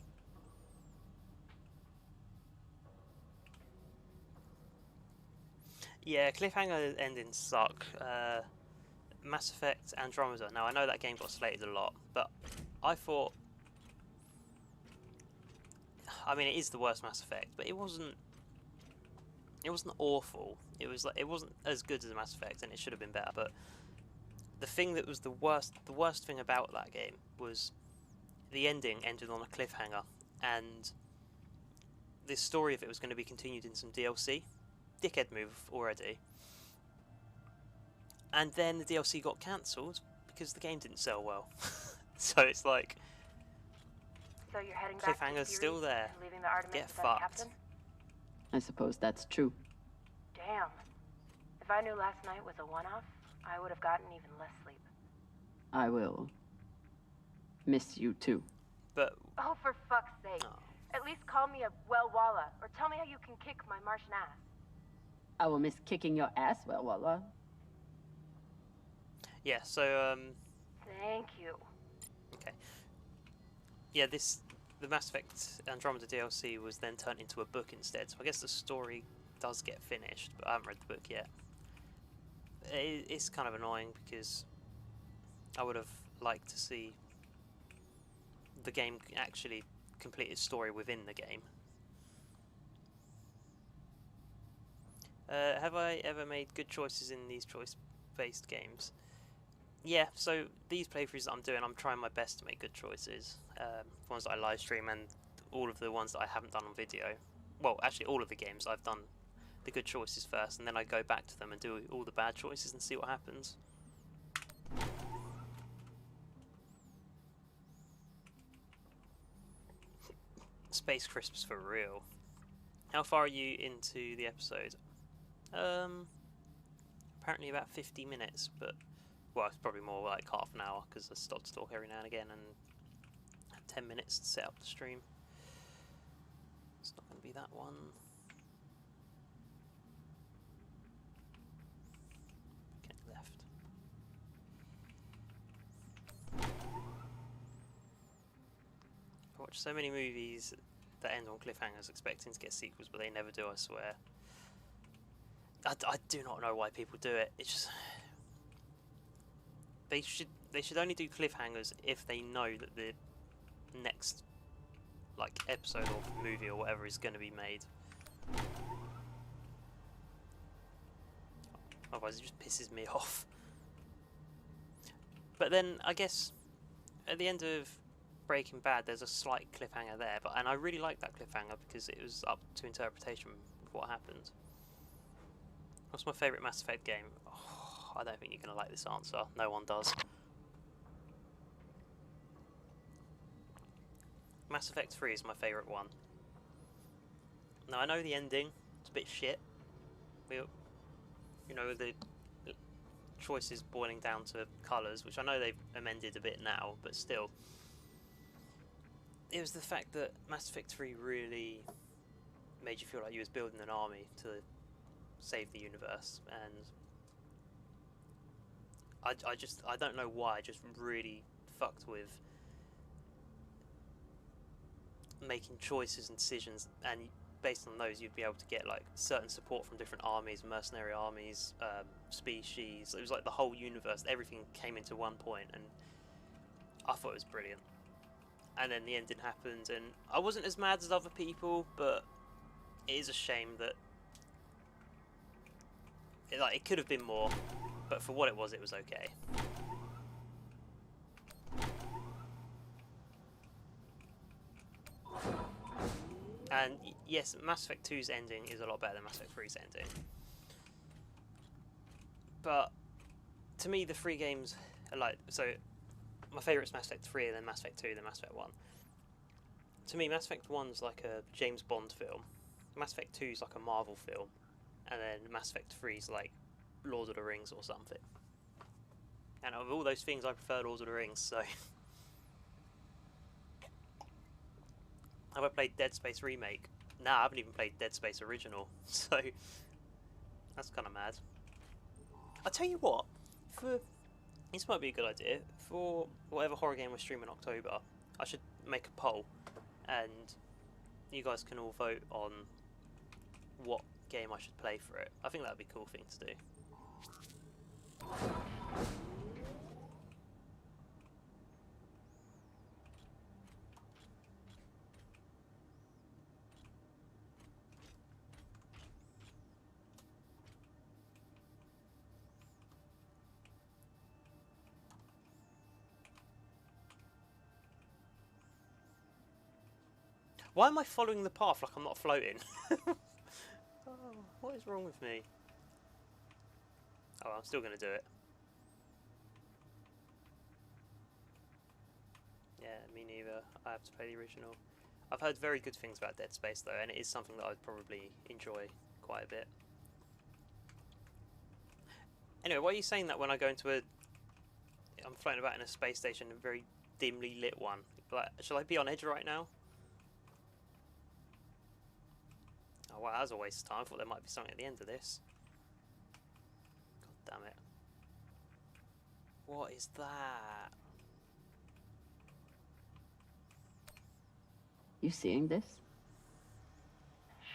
Yeah, cliffhanger endings suck. Mass Effect Andromeda. Now I know that game got slated a lot, but I thought, I mean, it is the worst Mass Effect, but it wasn't. It wasn't awful. It was like, it wasn't as good as Mass Effect, and it should have been better. But the thing that was the worst thing about that game was the ending ended on a cliffhanger, and the story of it was going to be continued in some DLC. Dickhead move already. And then the DLC got cancelled because the game didn't sell well. So it's like, So you're heading back to cliffhanger's Ceres still there. and leaving the Artemis Get without a fucked. captain? I suppose that's true. Damn. If I knew last night was a one-off, I would have gotten even less sleep. I will miss you too. But Oh, for fuck's sake. oh, At least call me a well-walla, or tell me how you can kick my Martian ass. I will miss kicking your ass, well, Walla. yeah. So Thank you. okay. Yeah, the Mass Effect Andromeda DLC was then turned into a book instead. So I guess the story does get finished, but I haven't read the book yet. It's kind of annoying because I would have liked to see the game actually complete its story within the game. Have I ever made good choices in these choice-based games? Yeah, so these playthroughs that I'm doing, I'm trying my best to make good choices. Ones that I live stream and all of the ones that I haven't done on video. Well, actually all of the games I've done the good choices first, and then I go back to them and do all the bad choices and see what happens. Space Crisps for real. How far are you into the episode? Apparently about 50 minutes, but well, it's probably more like half an hour because I stop to talk every now and again, and 10 minutes to set up the stream. It's not going to be that one. Okay, left. I watch so many movies that end on cliffhangers expecting to get sequels, but they never do, I swear. I do not know why people do it. It's just they should only do cliffhangers if they know that the next like episode or movie or whatever is going to be made. Otherwise, it just pisses me off. But then I guess at the end of Breaking Bad, there's a slight cliffhanger there, and I really like that cliffhanger because it was up to interpretation of what happened. What's my favourite Mass Effect game? Oh, I don't think you're going to like this answer. No one does. Mass Effect 3 is my favourite one. Now, I know the ending. It's a bit shit. You know, the choices boiling down to colours, which I know they've amended a bit now, but still. It was the fact that Mass Effect 3 really made you feel like you was building an army to save the universe, and I don't know why, I just really fucked with making choices and decisions, and based on those you'd be able to get like certain support from different armies, mercenary armies, species. It was like the whole universe, everything came into one point, and I thought it was brilliant. And then the ending happened, and I wasn't as mad as other people, but it is a shame that it could have been more, but for what it was okay. And yes, Mass Effect 2's ending is a lot better than Mass Effect 3's ending. But to me, the three games are like, so my favourite is Mass Effect 3, and then Mass Effect 2, then Mass Effect 1. To me, Mass Effect 1's like a James Bond film, Mass Effect 2's like a Marvel film, and then Mass Effect 3's like Lord of the Rings or something. And of all those things, I prefer Lord of the Rings, so... Have I played Dead Space Remake? Nah, I haven't even played Dead Space Original, so... That's kind of mad. I'll tell you what, this might be a good idea, for whatever horror game we're streaming in October, I should make a poll, and you guys can all vote on what game I should play for it. I think that would be a cool thing to do. Why am I following the path like I'm not floating? Oh, what is wrong with me? Oh, I'm still going to do it. Yeah, me neither. I have to play the original. I've heard very good things about Dead Space though, and it is something that I'd probably enjoy quite a bit. Anyway, why are you saying that when I go into a... I'm floating about in a space station, a very dimly lit one. Like, shall I be on edge right now? Oh wow, that was a waste of time. I thought there might be something at the end of this. God damn it. What is that? You seeing this?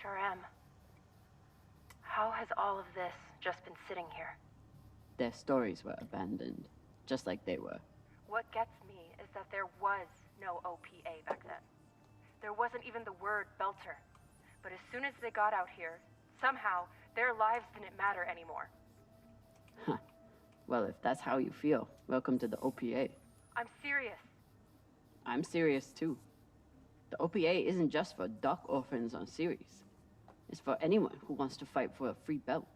Sure am. How has all of this just been sitting here? Their stories were abandoned, just like they were. What gets me is that there was no OPA back then. There wasn't even the word Belter. But as soon as they got out here, somehow, their lives didn't matter anymore. Huh. Well, if that's how you feel, welcome to the OPA. I'm serious. I'm serious too. The OPA isn't just for dock orphans on Ceres. It's for anyone who wants to fight for a free belt.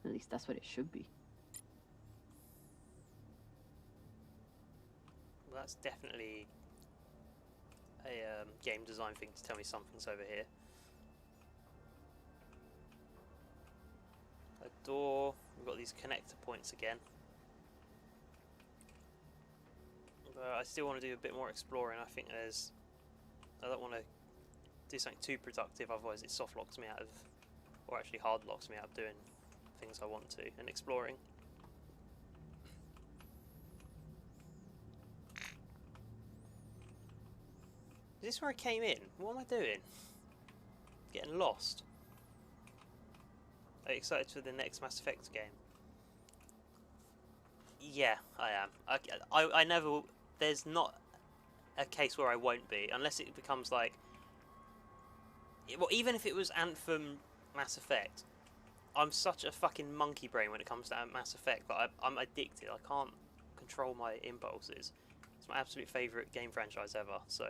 At least that's what it should be. Well, that's definitely a game design thing to tell me something's over here. A door. We've got these connector points again. But I still want to do a bit more exploring. I think I don't want to do something too productive, otherwise it soft locks me out of, or actually hard locks me out of doing things I want to and exploring. Is this where I came in? What am I doing? Getting lost. Are you excited for the next Mass Effect game? Yeah, I am. I never... There's not a case where I won't be, unless it becomes like... Well, even if it was Anthem Mass Effect, I'm such a fucking monkey brain when it comes to Mass Effect that I'm addicted. I can't control my impulses. It's my absolute favourite game franchise ever, so...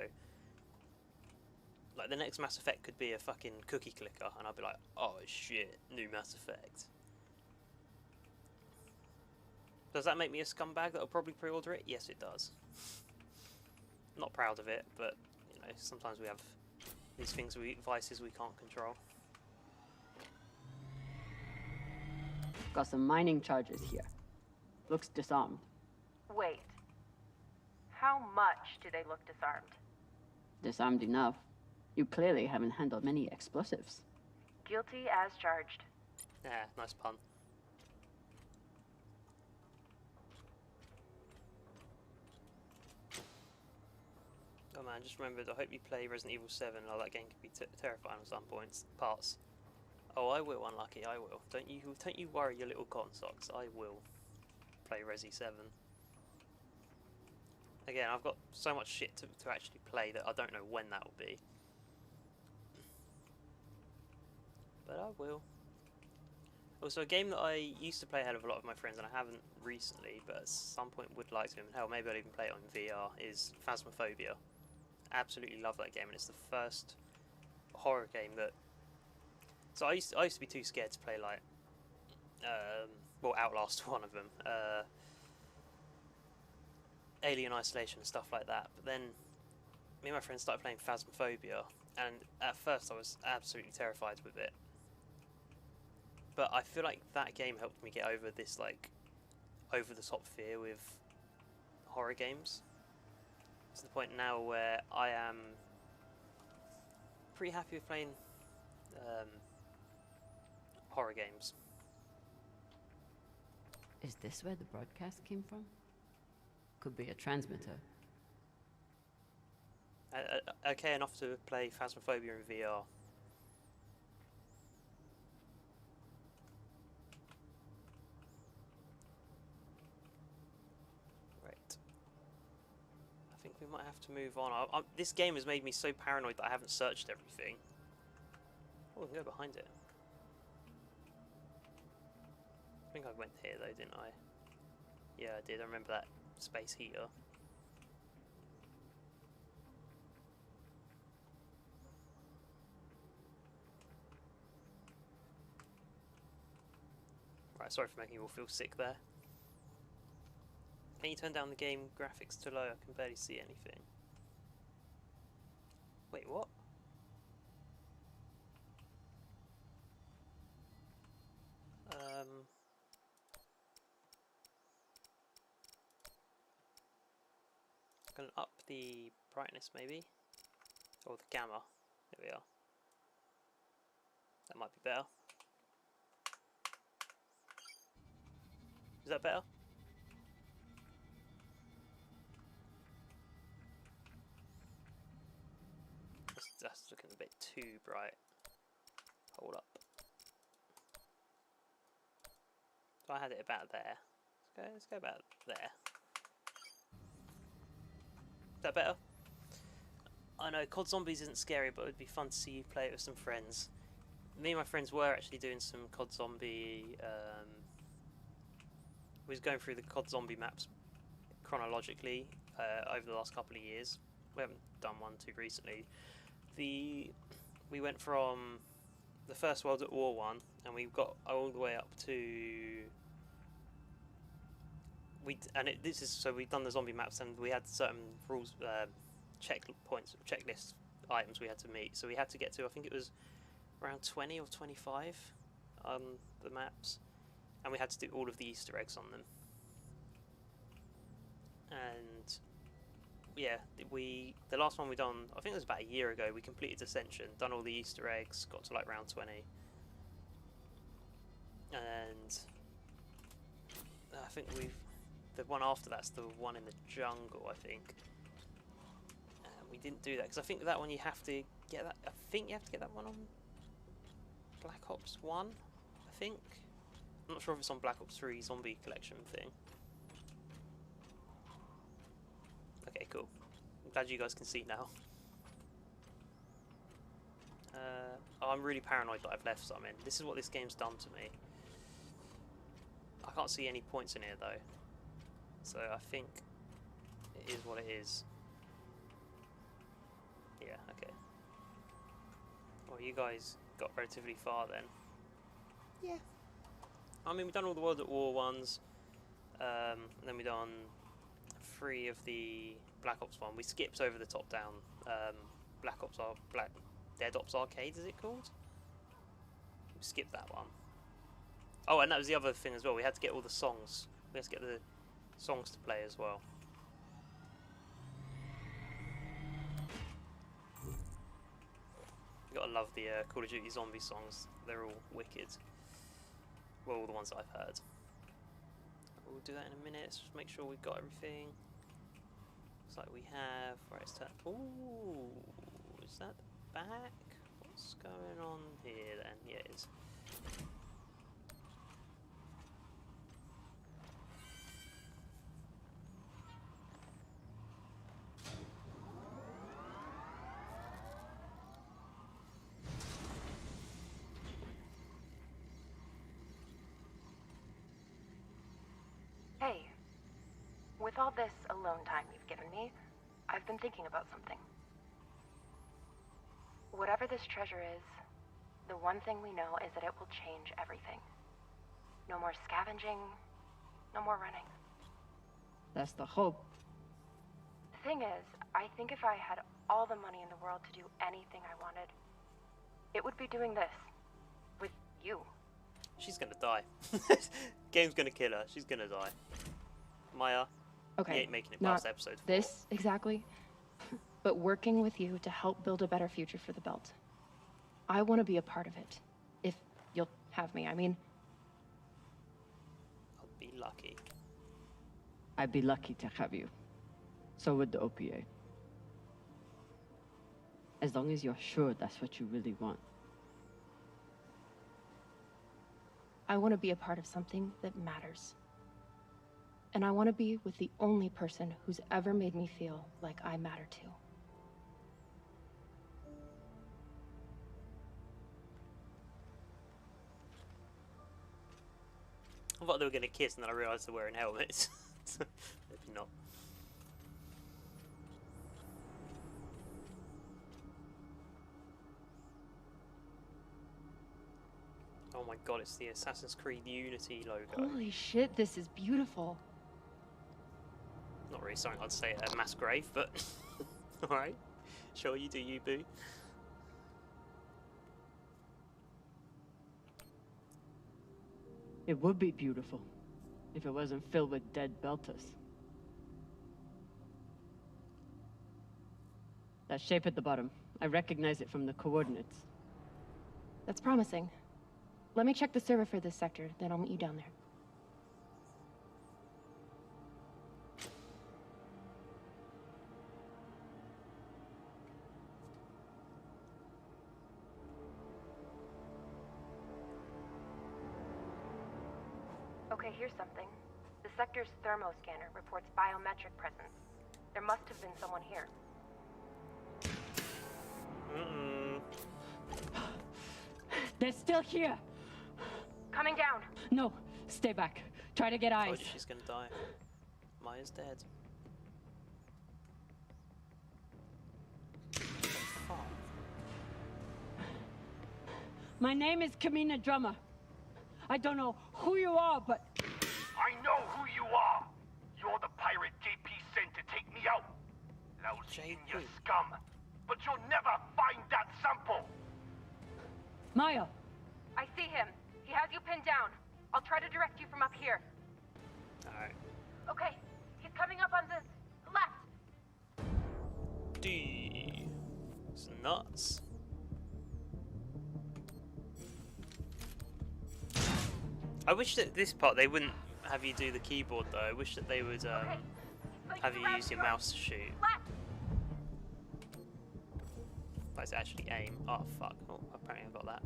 Like, the next Mass Effect could be a fucking cookie clicker, and I'd be like, oh shit, new Mass Effect. Does that make me a scumbag that'll probably pre-order it? Yes, it does. Not proud of it, but, you know, sometimes we have these things, vices we can't control. Got some mining charges here. Looks disarmed. Wait. How much do they look disarmed? Disarmed enough. You clearly haven't handled many explosives. Guilty as charged. Yeah, nice pun. Oh man, just remembered, I hope you play Resident Evil 7. Oh, that game can be terrifying at some parts. Oh, I will, Unlucky, I will. Don't you worry, your little cotton socks. I will play Resi 7. Again, I've got so much shit to actually play that I don't know when that will be. But I will. Also, a game that I used to play a hell of a lot with my friends, and I haven't recently, but at some point would like to, and hell, maybe I'll even play it on VR, is Phasmophobia. Absolutely love that game, and it's the first horror game that. So I used to be too scared to play like, well, Outlast one of them, Alien Isolation and stuff like that. But then me and my friends started playing Phasmophobia, and at first I was absolutely terrified with it. But I feel like that game helped me get over this like over the top fear with horror games, to the point now where I am pretty happy with playing horror games. Is this where the broadcast came from? Could be a transmitter. Okay enough to play Phasmophobia in VR. Right. I think we might have to move on. This game has made me so paranoid that I haven't searched everything. Oh, we can go behind it. I think I went here though, didn't I? Yeah, I did. I remember that space heater. Right, sorry for making you all feel sick there. Can you turn down the game graphics to low? I can barely see anything. Wait, what? Gonna up the brightness maybe, or the gamma. There we are. That might be better. Is that better? That's looking a bit too bright. Hold up. So I had it about there. Let's go about there. Is that better? I know COD Zombies isn't scary, but it would be fun to see you play it with some friends. Me and my friends were actually doing some COD Zombie. We was going through the COD Zombie maps chronologically over the last couple of years. We haven't done one too recently. We went from the First World War one, and we got all the way up to. We've done the zombie maps, and we had certain rules, checklist items we had to meet. So we had to get to, I think it was around 20 or 25 the maps, and we had to do all of the Easter eggs on them. And yeah, the last one we done, I think it was about a year ago. We completed Ascension, done all the Easter eggs, got to like round 20, and I think the one after that's the one in the jungle, I think. We didn't do that because I think that one you have to get that. I think you have to get that one on Black Ops 1. I think. I'm not sure if it's on Black Ops 3 Zombie Collection thing. Okay, cool. I'm glad you guys can see now. I'm really paranoid that I've left some in. This is what this game's done to me. I can't see any points in here though. So I think it is what it is. Yeah, okay. Well, you guys got relatively far then. Yeah. I mean, we've done all the World at War ones. And then we've done 3 of the Black Ops one. We skipped over the top-down Dead Ops Arcade, is it called? We skipped that one. Oh, and that was the other thing as well. We had to get all the songs. We had to get the songs to play as well. You gotta love the Call of Duty zombie songs. They're all wicked. Well, all the ones that I've heard. We'll do that in a minute. Let's just make sure we've got everything. Looks like we have. Right, let's turn. Ooh, is that the back? What's going on here then? Yeah, it is. Hey, with all this alone time you've given me, I've been thinking about something. Whatever this treasure is, the one thing we know is that it will change everything. No more scavenging, no more running. That's the hope. The thing is, I think if I had all the money in the world to do anything I wanted, it would be doing this. With you. She's gonna die. Game's gonna kill her. She's gonna die. Maya, Okay, you ain't making it not past episode 4. this exactly, but working with you to help build a better future for the Belt. I want to be a part of it. If you'll have me, I mean. I'll be lucky. I'd be lucky to have you. So would the OPA. As long as you're sure that's what you really want. I want to be a part of something that matters. And I want to be with the only person who's ever made me feel like I matter too. I thought they were gonna kiss, and then I realised they're wearing helmets. Maybe not. Oh my god, it's the Assassin's Creed Unity logo. Holy shit, this is beautiful. Not really something I'd say at a mass grave, but alright. Sure, you do you, boo. It would be beautiful if it wasn't filled with dead Belters. That shape at the bottom, I recognize it from the coordinates. That's promising. Let me check the server for this sector, then I'll meet you down there. Okay, here's something. The sector's thermoscanner reports biometric presence. There must have been someone here. They're still here! Coming down! No, stay back. Try to get eyes. Told you she's gonna die. Maya's dead. Fuck. My name is Kamina Drummer. I don't know who you are, but... I know who you are! You're the pirate JP sent to take me out! Lousy in your scum! But you'll never find that sample! Maya! I see him. He has you pinned down. I'll try to direct you from up here. Alright. Okay, he's coming up on the left. D. It's nuts. I wish that this part they wouldn't have you do the keyboard though. I wish that they would have you use your mouse to shoot. Like actually aim. Oh fuck. Oh, apparently I got that.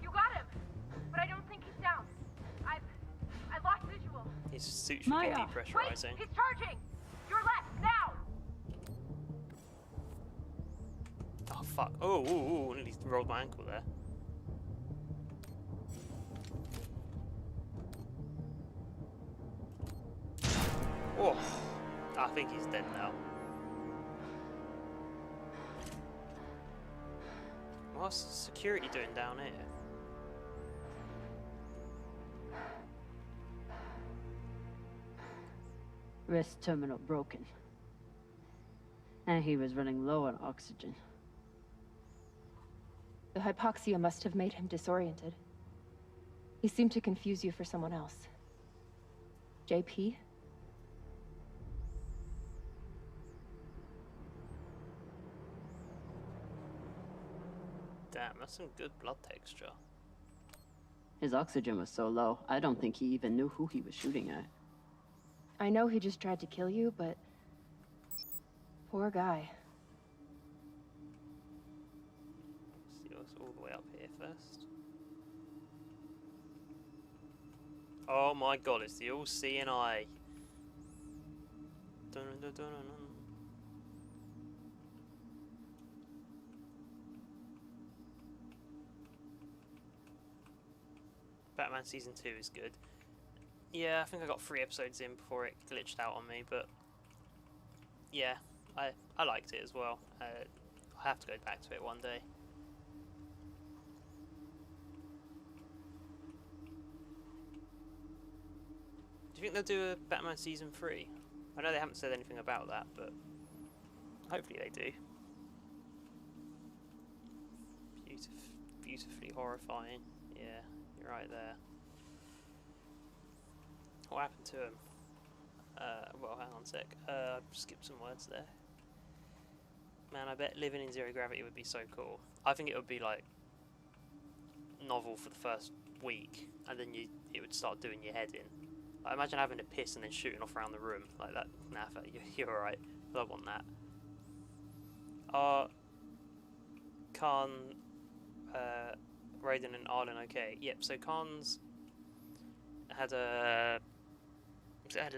You got him, but I don't think he's down. I lost visual. His suit should be Maya. depressurizing. Wait, he's charging. Your left now. Oh fuck. Oh, ooh, ooh, nearly rolled my ankle there. Oh, I think he's dead now. What's security doing down here? Wrist terminal broken. And he was running low on oxygen. The hypoxia must have made him disoriented. He seemed to confuse you for someone else. JP? Damn, that's some good blood texture. His oxygen was so low, I don't think he even knew who he was shooting at. I know he just tried to kill you, but... poor guy. See what's all the way up here first. Oh my god, it's the all-seeing eye. Dun -dun -dun -dun -dun. Batman Season 2 is good. Yeah, I think I got 3 episodes in before it glitched out on me, but yeah, I liked it as well. I have to go back to it one day. Do you think they'll do a Batman Season 3? I know they haven't said anything about that, but hopefully they do. Beautifully horrifying. Yeah, you're right there. What happened to him? Well, hang on a sec. Skipped some words there. Man, I bet living in zero gravity would be so cool. I think it would be like novel for the first week, and then it would start doing your head in. Like, imagine having to piss and then shooting off around the room like that. Nah, you're alright. I don't want that. Khan, Raiden and Arlen okay. Yep, so Khan's had a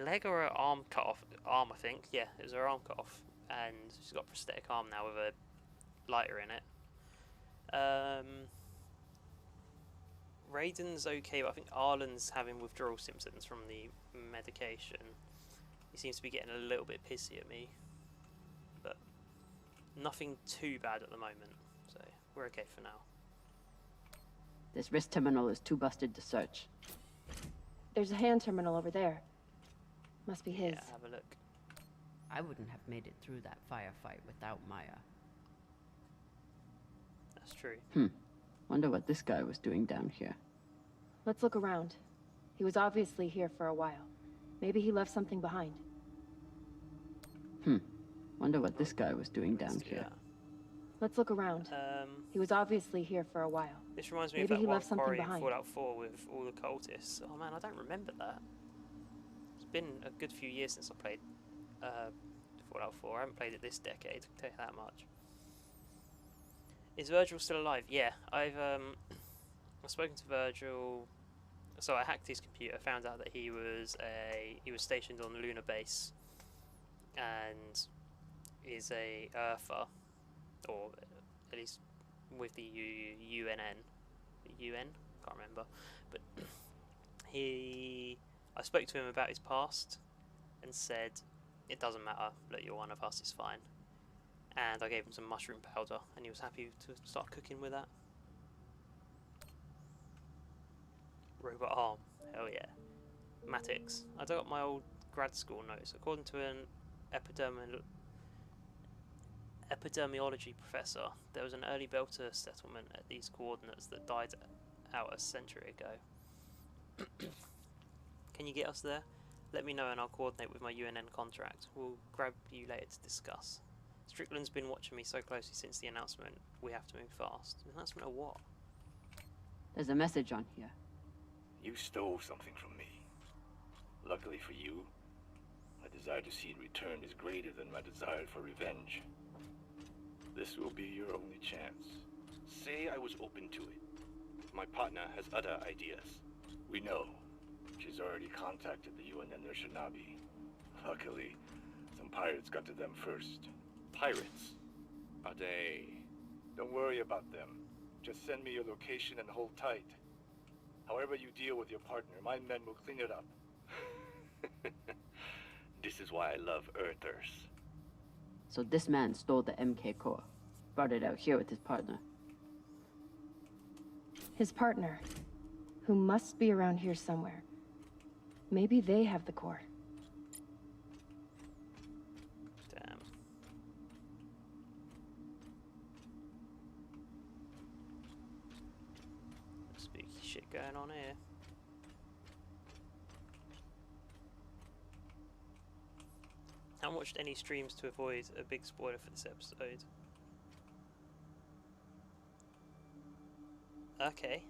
leg or an arm cut off? Arm, I think. Yeah, it was her arm cut off. And she's got a prosthetic arm now with a lighter in it. Raiden's okay, but I think Arlen's having withdrawal symptoms from the medication. He seems to be getting a little bit pissy at me. But nothing too bad at the moment. So we're okay for now. This wrist terminal is too busted to search. There's a hand terminal over there. Must be his. Yeah, have a look. I wouldn't have made it through that firefight without Maya. That's true. Wonder what this guy was doing down here. Let's look around. He was obviously here for a while. Maybe he left something behind. Wonder what this guy was doing down here. Let's look around. He was obviously here for a while. This reminds me Maybe of he that one left something quarry in behind. Fallout 4 with all the cultists. Oh man, I don't remember that. It's been a good few years since I played Fallout 4. I haven't played it this decade, I can tell you that much. Is Virgil still alive? Yeah, I've spoken to Virgil. So I hacked his computer, found out that he was stationed on the lunar base, and is a Earther, or at least with the UNN, UN, can't remember. But I spoke to him about his past, and said, "It doesn't matter. Look, you're one of us. It's fine." And I gave him some mushroom powder, and he was happy to start cooking with that. Robot arm, hell yeah. Matix. I dug up my old grad school notes. According to an epidemiology professor, there was an early Belter settlement at these coordinates that died out a century ago. Can you get us there? Let me know and I'll coordinate with my UNN contract. We'll grab you later to discuss. Strickland's been watching me so closely since the announcement. We have to move fast. An announcement of what? There's a message on here. You stole something from me. Luckily for you, my desire to see it returned is greater than my desire for revenge. This will be your only chance. Say I was open to it. My partner has other ideas. We know. She's already contacted the UN and their Shinabi. Luckily, some pirates got to them first. Pirates? Are they? Don't worry about them. Just send me your location and hold tight. However you deal with your partner, my men will clean it up. This is why I love Earthers. So this man stole the MK core, brought it out here with his partner. His partner, who must be around here somewhere. Maybe they have the core. Damn. Spooky shit going on here. I haven't watched any streams to avoid a big spoiler for this episode. Okay.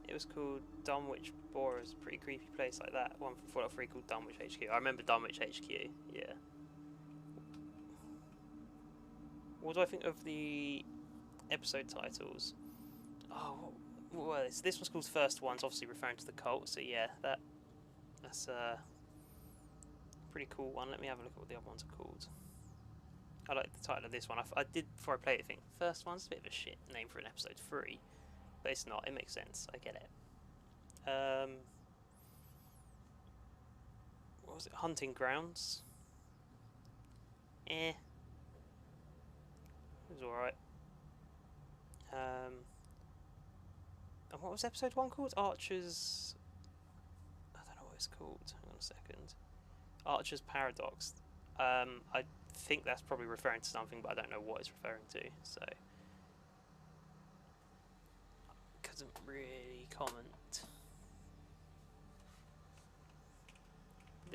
It was called Dunwich Boras, pretty creepy place like that. One from Fallout 3 called Dunwich HQ. I remember Dunwich HQ, yeah. What do I think of the episode titles? Oh, what were this? This one's called First Ones, obviously referring to the cult, so yeah, that's a pretty cool one. Let me have a look at what the other ones are called. I like the title of this one. I did, before I played it, think First One's a bit of a shit name for an episode 3. But it's not, it makes sense, I get it. What was it? Hunting Grounds? It was alright. And what was episode 1 called? Archer's... I don't know what it's called. Hang on a second. Archer's Paradox. I think that's probably referring to something, but I don't know what it's referring to, so... couldn't really comment.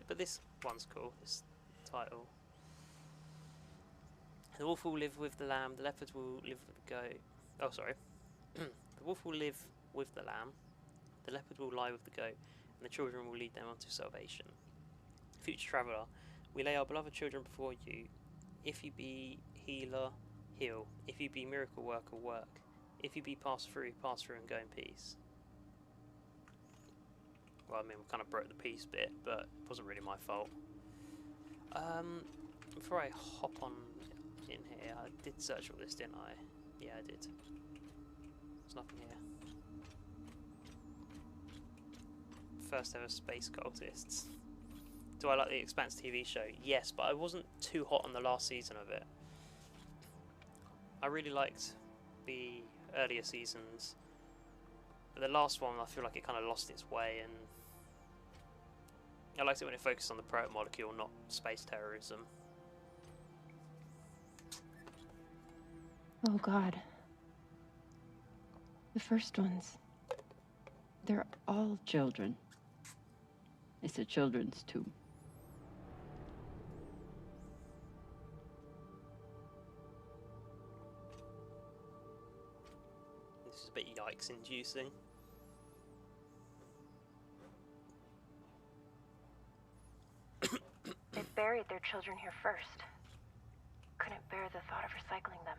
But this one's cool, this title. The wolf will live with the lamb, the leopard will live with the goat. Oh, sorry. The wolf will live with the lamb, the leopard will lie with the goat, and the children will lead them unto salvation. Future traveller, we lay our beloved children before you. If you be healer, heal. If you be miracle worker, work. If you be pass through and go in peace. Well, I mean, we kind of broke the peace bit, but it wasn't really my fault. Before I hop on in here, I did search all this, didn't I? Yeah, I did. There's nothing here. First ever space cultists. Do I like the Expanse TV show? Yes, but I wasn't too hot on the last season of it. I really liked the earlier seasons. But the last one, I feel like it kind of lost its way, and I liked it when it focused on the proto-molecule, not space terrorism. Oh God. The first ones. They're all children. It's a children's tomb. This is a bit yikes-inducing. They buried their children here first. Couldn't bear the thought of recycling them.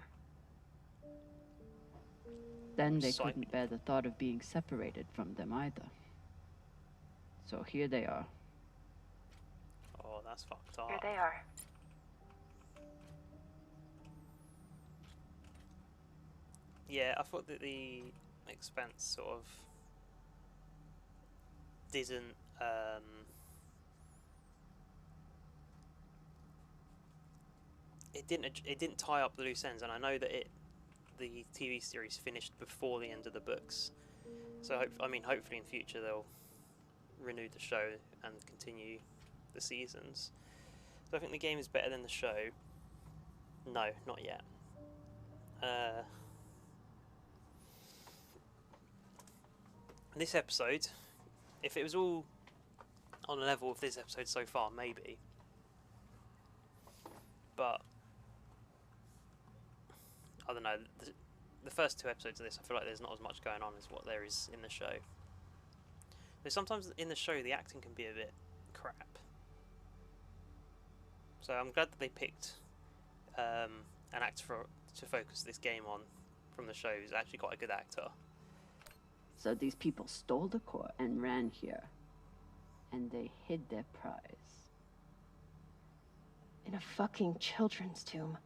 Then they couldn't bear the thought of being separated from them either. So here they are. Oh, that's fucked up. Here they are. Yeah, I thought that the Expanse sort of didn't it didn't tie up the loose ends, and I know that the TV series finished before the end of the books, so hopefully in future they'll renew the show and continue the seasons. So I think the game is better than the show. No, not yet. This episode, if it was all on a level with this episode so far, maybe. But I don't know. The first 2 episodes of this, I feel like there's not as much going on as what there is in the show. Though sometimes in the show, the acting can be a bit crap. So I'm glad that they picked an actor to focus this game on from the show who's actually quite a good actor. So these people stole the core and ran here. And they hid their prize. In a fucking children's tomb.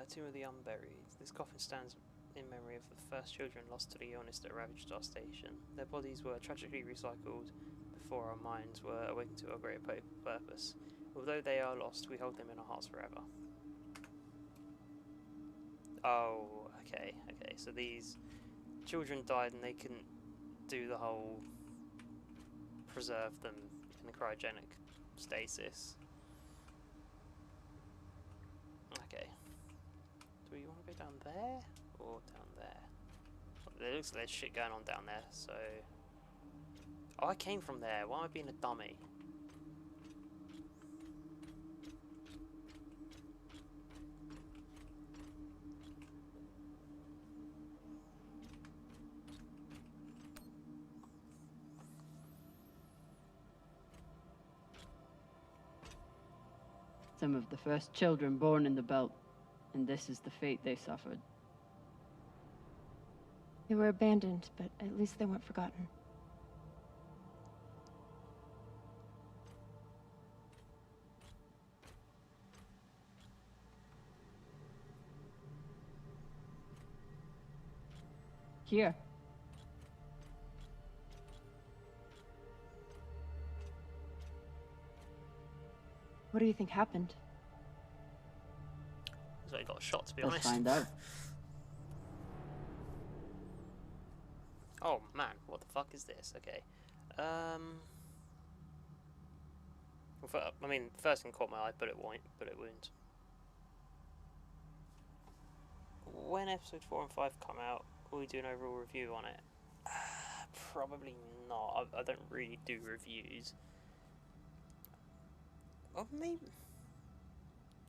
Tomb of the Unburied. This coffin stands in memory of the first children lost to the illness that ravaged our station. Their bodies were tragically recycled before our minds were awakened to a greater purpose. Although they are lost, we hold them in our hearts forever. Oh, okay. So these children died and they couldn't do the whole preserve them in the cryogenic stasis. Okay. Do we want to go down there or down there? It looks like there's shit going on down there, so... Oh, I came from there. Why am I being a dummy? Some of the first children born in the belt, and this is the fate they suffered. They were abandoned, but at least they weren't forgotten. Here. What do you think happened? So he got shot, to be Let's honest. find out. Oh man, what the fuck is this? Okay. I mean, first thing caught my eye, bullet wound. When episode 4 and 5 come out, will we do an overall review on it? Probably not. I don't really do reviews. Well,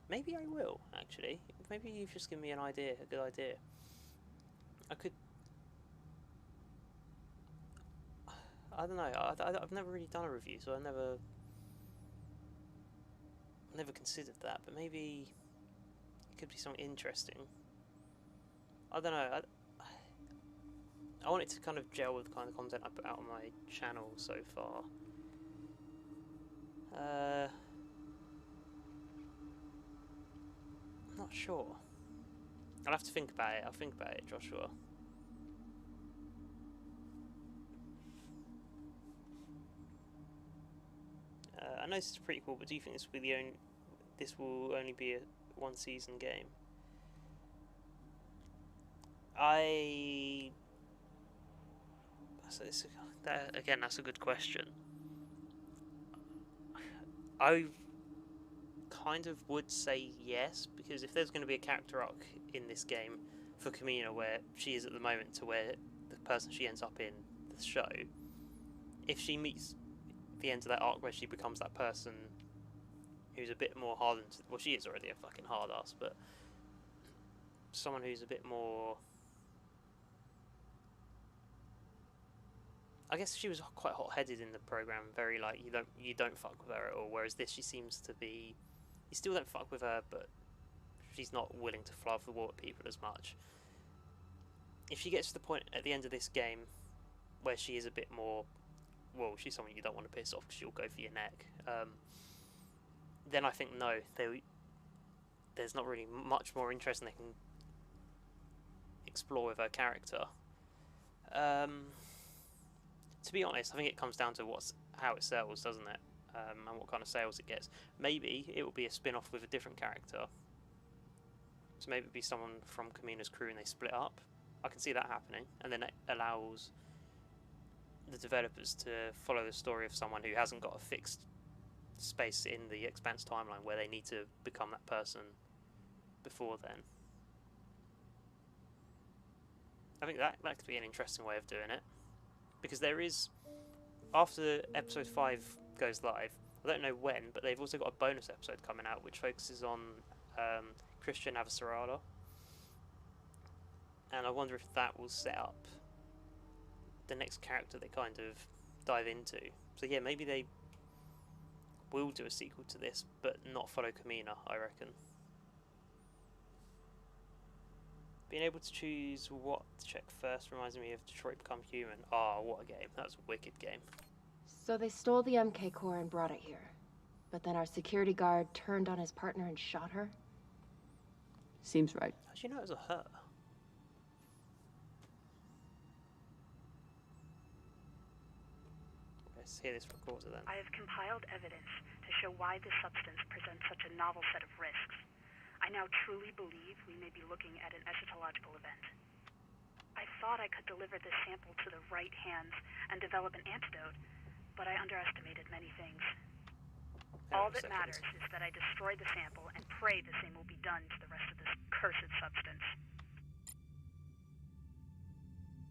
maybe I will, actually. Maybe you've just given me a good idea. I don't know. I've never really done a review, so I never considered that. But maybe it could be something interesting. I don't know. I want it to kind of gel with the kind of content I put out on my channel so far. I'm not sure. I'll have to think about it. I'll think about it, Joshua. I know this is pretty cool, but do you think this will only be a one-season game? That's a good question. I kind of would say yes, because if there's going to be a character arc in this game for Kamina where she is at the moment to where the person she ends up in the show, if she meets the end of that arc where she becomes that person who's a bit more hardened, well, she is already a fucking hard ass, but someone who's a bit more, I guess she was quite hot-headed in the program, very like you don't fuck with her at all, whereas this she seems to be, you still don't fuck with her, but she's not willing to fly off the wall at people as much. If she gets to the point at the end of this game where she is a bit more, well, she's someone you don't want to piss off because she'll go for your neck, then I think no, there's not really much more interesting they can explore with her character. To be honest, I think it comes down to how it sells, doesn't it? And what kind of sales it gets. Maybe it will be a spin-off with a different character. So maybe it'd be someone from Kamina's crew and they split up. I can see that happening, and then it allows the developers to follow the story of someone who hasn't got a fixed space in the Expanse timeline where they need to become that person before then. I think that could be an interesting way of doing it, because there is, after episode 5 goes live, I don't know when, but they've also got a bonus episode coming out which focuses on Christian Avasarala, and I wonder if that will set up the next character they kind of dive into. So yeah, maybe they will do a sequel to this, but not follow Kamina, I reckon. Being able to choose what to check first reminds me of Detroit Become Human. Ah, what a game. That was a wicked game. So they stole the MK core and brought it here. But then our security guard turned on his partner and shot her? Seems right. How'd you know it was a her? Let's hear this recorder then. I have compiled evidence to show why this substance presents such a novel set of risks. I now truly believe we may be looking at an eschatological event. I thought I could deliver this sample to the right hands and develop an antidote, but I underestimated many things. All that matters is that I destroy the sample and pray the same will be done to the rest of this cursed substance.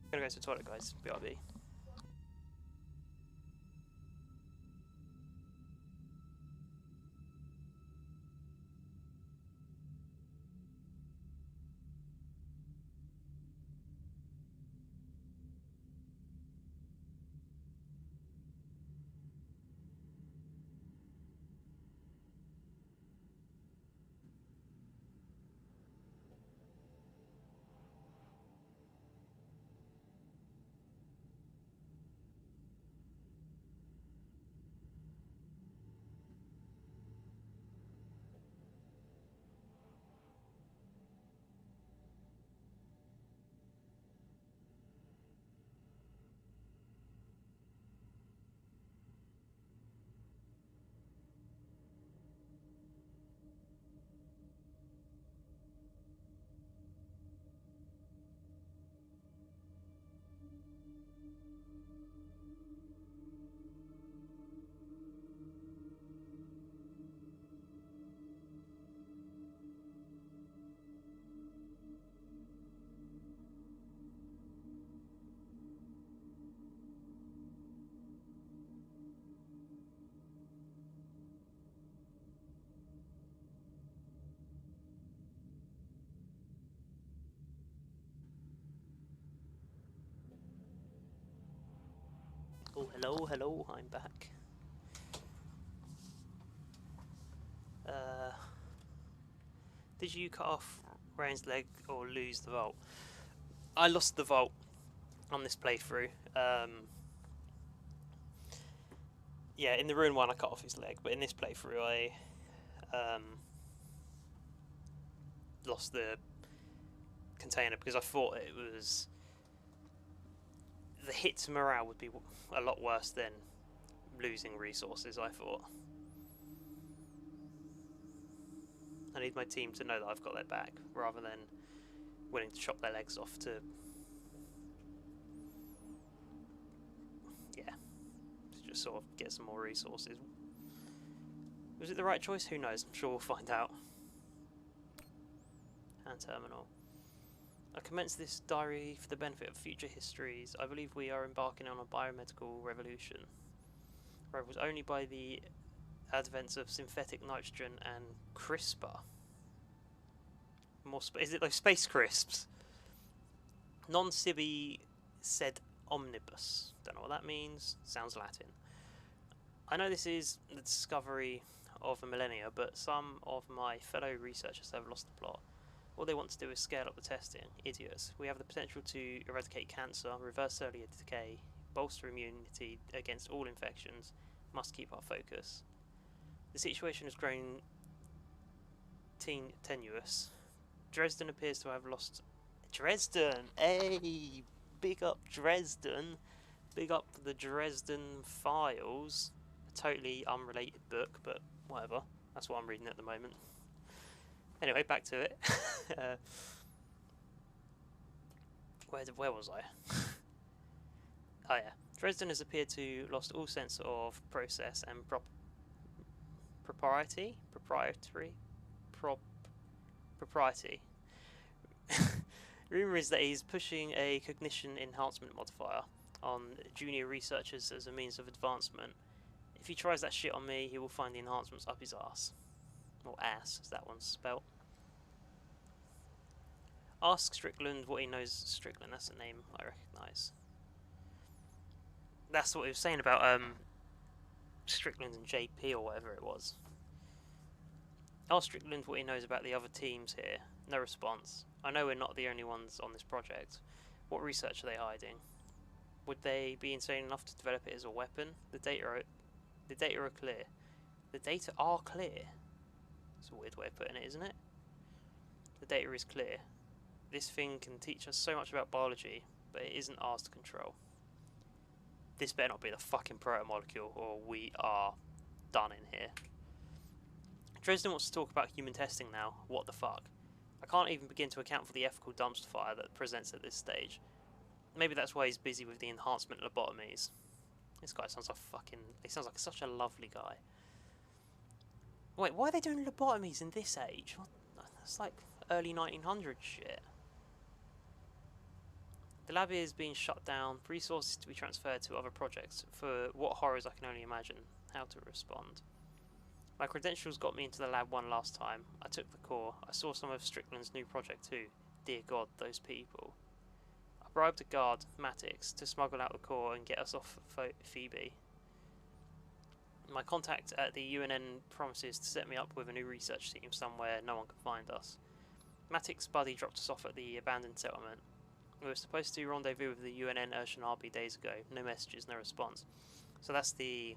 I'm gonna go to the toilet, guys. BRB. Oh, hello, hello, I'm back. Did you cut off Ryan's leg or lose the vault? I lost the vault on this playthrough. Yeah, in the Ruin one I cut off his leg, but in this playthrough I lost the container because I thought it was... The hit to morale would be a lot worse than losing resources, I thought. I need my team to know that I've got their back, rather than willing to chop their legs off to... Yeah, to just sort of get some more resources. Was it the right choice? Who knows? I'm sure we'll find out. Hand terminal. I commence this diary for the benefit of future histories. I believe we are embarking on a biomedical revolution. Rivals only by the advent of synthetic nitrogen and CRISPR. More is it those space crisps? Non sibi sed omnibus. Don't know what that means. Sounds Latin. I know this is the discovery of a millennia, but some of my fellow researchers have lost the plot. All they want to do is scale up the testing. Idiots. We have the potential to eradicate cancer, reverse cellular decay, bolster immunity against all infections. Must keep our focus. The situation has grown tenuous. Dresden appears to have lost... Dresden! Hey! Big up Dresden! Big up the Dresden Files. A totally unrelated book, but whatever. That's what I'm reading at the moment. Anyway, back to it. Where was I? Oh yeah. Dresden has appeared to lost all sense of process and propriety. Rumour is that he's pushing a cognition enhancement modifier on junior researchers as a means of advancement. If he tries that shit on me, he will find the enhancements up his arse. Or ass, as that one's spelt. Ask Strickland what he knows. Strickland, that's a name I recognise. That's what he was saying about Strickland and JP or whatever it was. Ask Strickland what he knows about the other teams here. No response. I know we're not the only ones on this project. What research are they hiding? Would they be insane enough to develop it as a weapon? The data are clear. The data are clear. It's a weird way of putting it, isn't it? The data is clear. This thing can teach us so much about biology, but it isn't ours to control. This better not be the fucking protomolecule, or we are done in here. Dresden wants to talk about human testing now. What the fuck? I can't even begin to account for the ethical dumpster fire that presents at this stage. Maybe that's why he's busy with the enhancement lobotomies. This guy sounds like fucking... He sounds like such a lovely guy. Wait, why are they doing lobotomies in this age? That's like early 1900s shit. The lab is being shut down, resources to be transferred to other projects. For what horrors I can only imagine. How to respond. My credentials got me into the lab one last time. I took the core. I saw some of Strickland's new project too. Dear God, those people. I bribed a guard, Matix, to smuggle out the core and get us off Phoebe. My contact at the UNN promises to set me up with a new research team somewhere no one can find us. Matix's buddy dropped us off at the abandoned settlement. We were supposed to rendezvous with the UNN Urshanabi days ago. No messages, no response. So that's the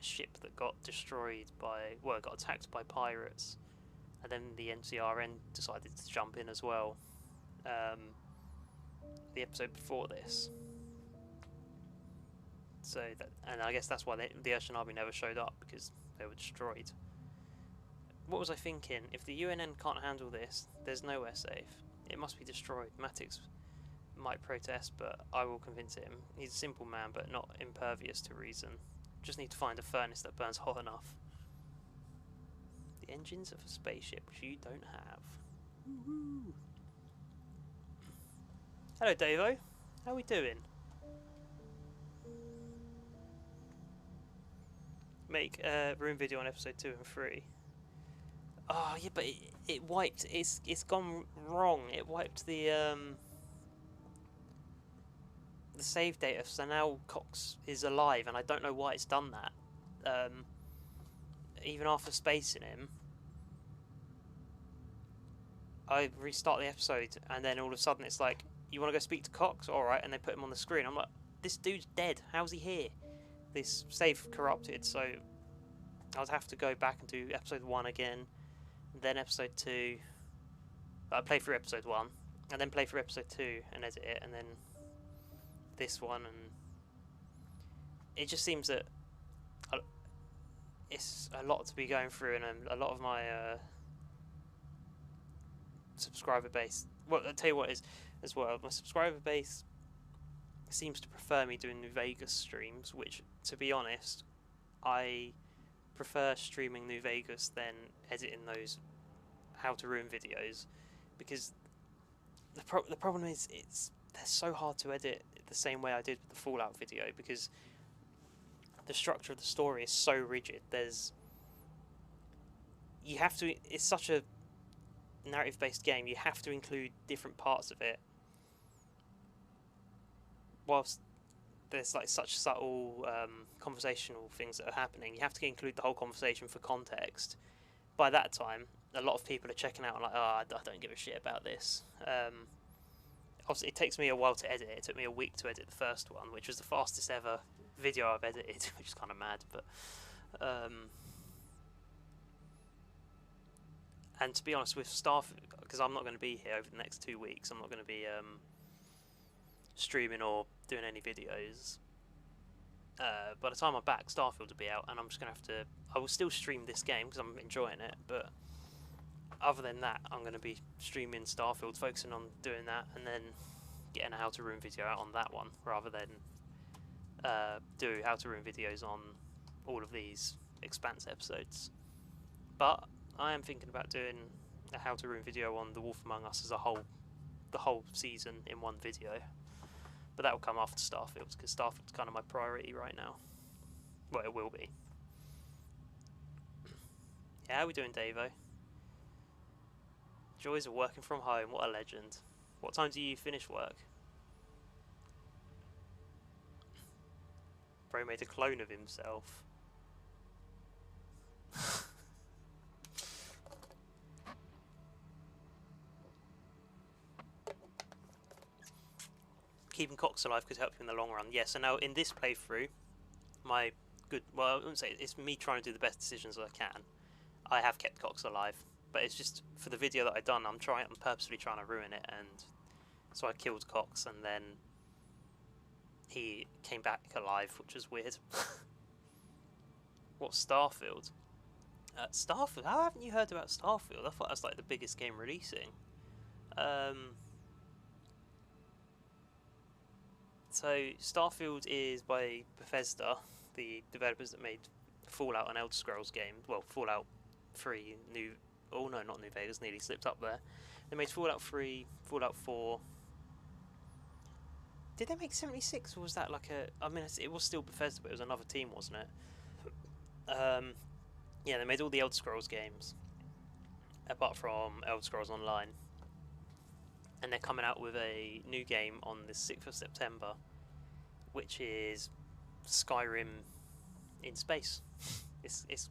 ship that got destroyed by... Well, it got attacked by pirates. And then the NCRN decided to jump in as well. The episode before this. So that, and I guess that's why the Urshanabi never showed up, because they were destroyed. What was I thinking? If the UNN can't handle this, there's nowhere safe. It must be destroyed. Matix might protest, but I will convince him. He's a simple man, but not impervious to reason. Just need to find a furnace that burns hot enough. The engines of a spaceship which you don't have. Woohoo! Hello, Davo. How are we doing? Make a room video on episode 2 and 3. Oh yeah, but it wiped. It's gone wrong. It wiped the the save data, so now Cox is alive, and I don't know why it's done that. Even after spacing him, I restart the episode, and then all of a sudden it's like, you want to go speak to Cox? Alright, and they put him on the screen. I'm like, this dude's dead. How's he here? This save corrupted, so I would have to go back and do episode 1 again, then episode 2. Play through episode 1, and then play through episode 2 and edit it, and then this one, and it just seems that it's a lot to be going through, and a lot of my subscriber base. Well, I'll tell you what is as well. My subscriber base seems to prefer me doing New Vegas streams, which, to be honest, I prefer streaming New Vegas than editing those How to Ruin videos, because the problem is they're so hard to edit the same way I did with the Fallout video, because the structure of the story is so rigid. It's such a narrative-based game, you have to include different parts of it, whilst there's like such subtle conversational things that are happening. You have to include the whole conversation for context. By that time, a lot of people are checking out and like, oh, I don't give a shit about this. Obviously, it takes me a while to edit it. It took me a week to edit the first one, which was the fastest ever video I've edited, which is kind of mad. But and to be honest, with Starfield, because I'm not going to be here over the next 2 weeks, I'm not going to be streaming or doing any videos. By the time I'm back, Starfield will be out, and I'm just going to have to... I will still stream this game because I'm enjoying it, but other than that, I'm going to be streaming Starfield, focusing on doing that, and then getting a How to Ruin video out on that one, rather than do How to Ruin videos on all of these Expanse episodes. But I am thinking about doing a How to Ruin video on The Wolf Among Us as a whole, the whole season in one video. But that will come after Starfield, because Starfield's kind of my priority right now. Well, it will be. Yeah, how are we doing, Davo? Joys of working from home, what a legend. What time do you finish work? Bro made a clone of himself. Keeping Cox alive could help you in the long run. Yeah, so now in this playthrough, I wouldn't say it's me trying to do the best decisions that I can. I have kept Cox alive, but it's just for the video that I've done, I'm purposely trying to ruin it, and so I killed Cox, and then he came back alive, which was weird. What, Starfield? Starfield? How haven't you heard about Starfield? I thought that was like the biggest game releasing. So Starfield is by Bethesda, the developers that made Fallout and Elder Scrolls games. Well, Fallout 3, oh no, not New Vegas, nearly slipped up there. They made Fallout 3, Fallout 4. Did they make 76, or was that like a... I mean, it was still Bethesda, but it was another team, wasn't it? Yeah, they made all the Elder Scrolls games, apart from Elder Scrolls Online. And they're coming out with a new game on the 6th of September, which is Skyrim in space. It's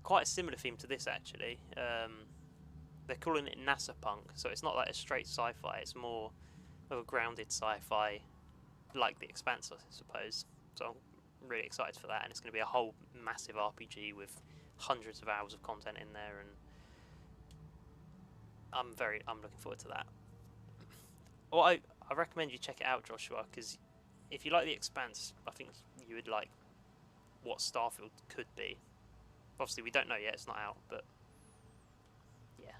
quite a similar theme to this, actually. They're calling it NASA punk, so it's not like a straight sci-fi, it's more of a grounded sci-fi, like The Expanse, I suppose. So I'm really excited for that, and it's going to be a whole massive RPG with hundreds of hours of content in there, and I'm looking forward to that. Well, I recommend you check it out, Joshua, because if you like The Expanse, I think you would like what Starfield could be. Obviously, we don't know yet; it's not out, but yeah,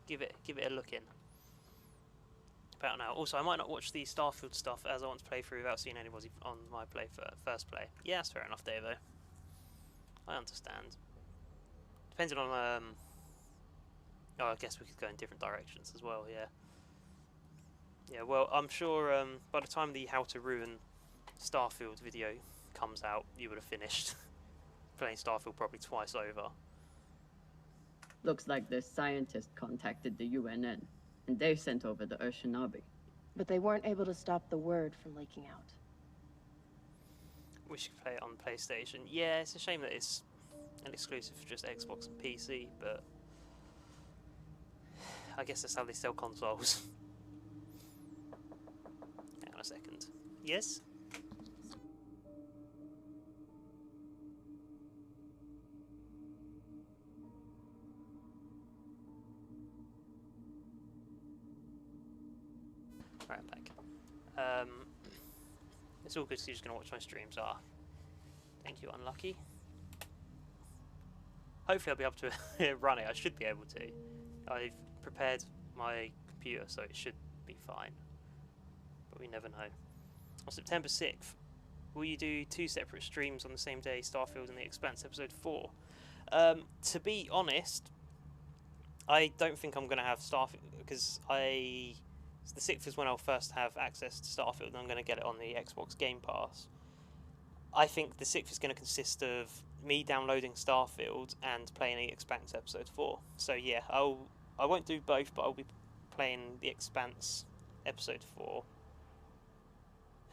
give it a look in. About now. Also, I might not watch the Starfield stuff as I want to play through without seeing anybody on my first play. Yeah, that's fair enough, Davo. I understand. Depending on oh, I guess we could go in different directions as well. Yeah. Yeah. Well, I'm sure by the time the How to Ruin Starfield video comes out, you would have finished playing Starfield probably twice over. Looks like the scientist contacted the UNN, and they sent over the Urshinabi. But they weren't able to stop the word from leaking out. Wish you could play it on PlayStation. Yeah, it's a shame that it's an exclusive for just Xbox and PC, but I guess that's how they sell consoles. Hang on a second. Yes? Right, I'm back. It's all good because you're just going to watch my streams. Thank you, Unlucky. Hopefully I'll be able to run it. I should be able to. I've prepared my computer, so it should be fine. But we never know. On September 6th, will you do 2 separate streams on the same day, Starfield and The Expanse Episode 4? To be honest, I don't think I'm going to have Starfield, because the 6th is when I'll first have access to Starfield, and I'm going to get it on the Xbox Game Pass. I think the 6th is going to consist of me downloading Starfield and playing The Expanse Episode 4. So yeah, I won't do both, but I'll be playing The Expanse Episode 4.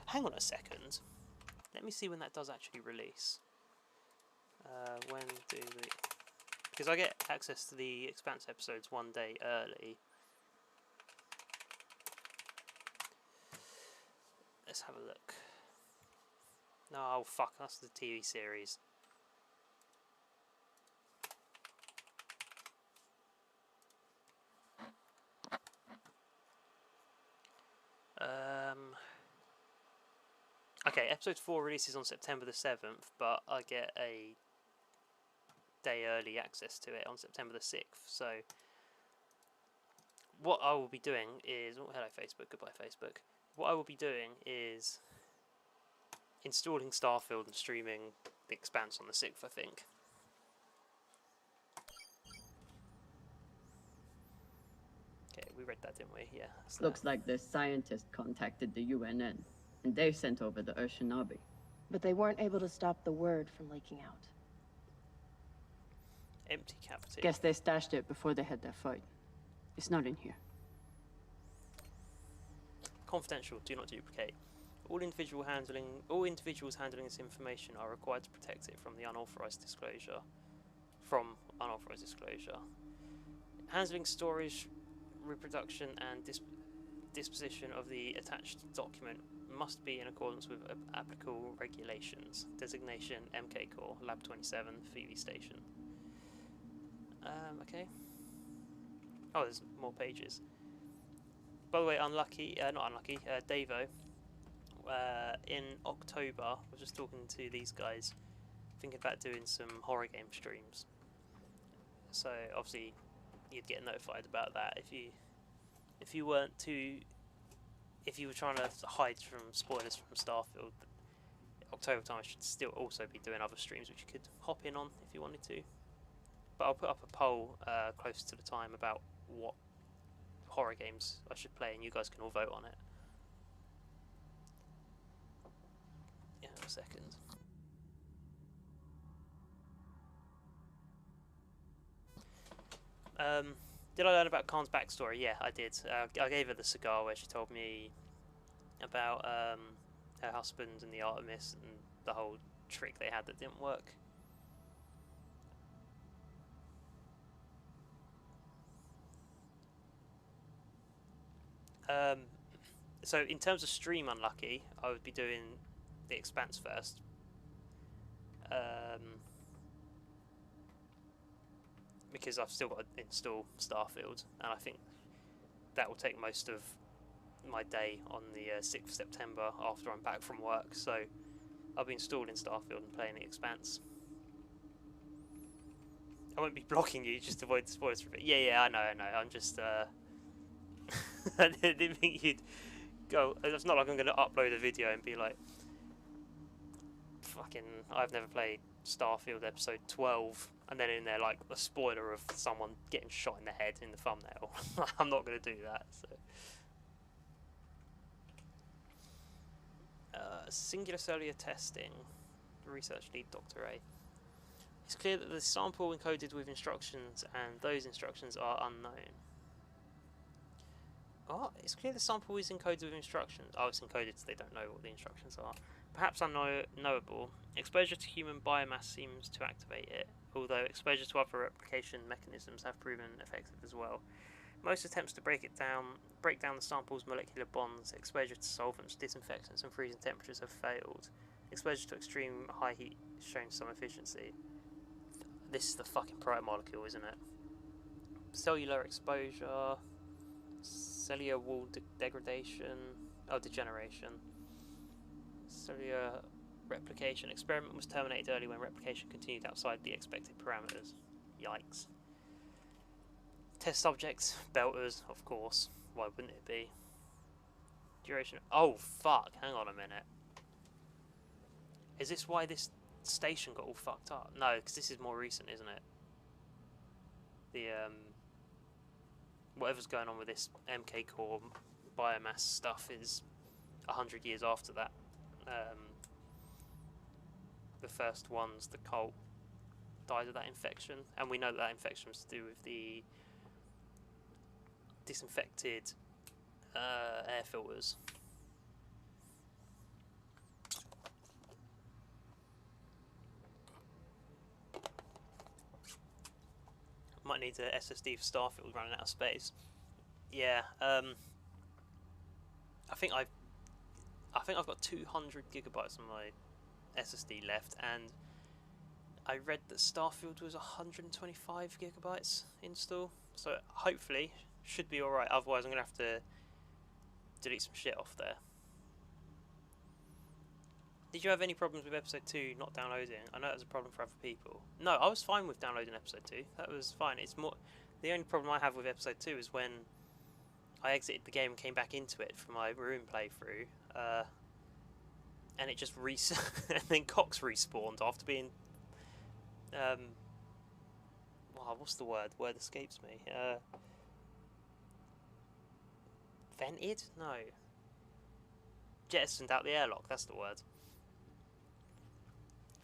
Hang on a second. Let me see when that does actually release. Because I get access to The Expanse episodes 1 day early. Let's have a look. No, oh fuck, that's the TV series. Okay, episode 4 releases on September the 7th, but I get a day early access to it on September the 6th, so what I will be doing is... Oh, hello Facebook, goodbye Facebook. What I will be doing is installing Starfield and streaming The Expanse on the 6th, I think. Okay, we read that, didn't we? Yeah. Looks like the scientist contacted the UNN, and they sent over the Urshinabi. But they weren't able to stop the word from leaking out. Empty cavity. Guess they stashed it before they had their fight. It's not in here. Confidential, do not duplicate. All individuals handling this information are required to protect it from unauthorized disclosure. Handling, storage, reproduction, and disposition of the attached document must be in accordance with applicable regulations. Designation MK Core, Lab 27, Phoebe Station. Okay. Oh, there's more pages. By the way, not unlucky, Davo, in October, I was just talking to these guys, thinking about doing some horror game streams. So obviously, you'd get notified about that if you were trying to hide from spoilers from Starfield. October time, I should still also be doing other streams which you could hop in on if you wanted to. But I'll put up a poll close to the time about what horror games I should play, and you guys can all vote on it. Yeah, a second. Did I learn about Khan's backstory? Yeah, I did. I gave her the cigar where she told me about her husband and the Artemis and the whole trick they had that didn't work. So in terms of stream unlucky, I would be doing The Expanse first. Because I've still got to install Starfield, and I think that will take most of my day on the 6th of September after I'm back from work, so I'll be installing Starfield and playing The Expanse. I won't be blocking you, just to avoid the spoilers for a bit. Yeah, I know, I'm just... I didn't think you'd go... It's not like I'm going to upload a video and be like, fucking, I've never played Starfield episode 12, and then in there like a spoiler of someone getting shot in the head in the thumbnail. I'm not going to do that. So singular cellular testing, research lead Dr. A. It's clear that the sample encoded with instructions and those instructions are unknown. Oh, it's clear the sample is encoded with instructions. Oh, it's encoded so they don't know what the instructions are. Perhaps unknowable. Exposure to human biomass seems to activate it, although exposure to other replication mechanisms have proven effective as well. Most attempts to break down the sample's molecular bonds, exposure to solvents, disinfectants, and freezing temperatures have failed. Exposure to extreme high heat has shown some efficiency. This is the fucking proto-molecule, isn't it? Cellular exposure, cellular wall degradation, degeneration. Cellular replication. Experiment was terminated early when replication continued outside the expected parameters. Yikes. Test subjects, belters, of course. Why wouldn't it be? Duration. Oh, fuck. Hang on a minute. Is this why this station got all fucked up? No, because this is more recent, isn't it? The, whatever's going on with this MK core biomass stuff is 100 years after that. The first ones, the cult, died of that infection. And we know that infection was to do with the disinfected air filters. Might need a SSD for Starfield running out of space. Yeah, I think I've got 200 gigabytes on my SSD left, and I read that Starfield was 125 gigabytes install. So hopefully should be alright. Otherwise, I'm gonna have to delete some shit off there. Did you have any problems with episode 2 not downloading? I know that was a problem for other people. No, I was fine with downloading episode 2. That was fine. It's more the only problem I have with episode 2 is when I exited the game and came back into it for my room playthrough, and it just and then Cox respawned after being what's the word? Word escapes me. Vented? No. Jettisoned out the airlock, that's the word.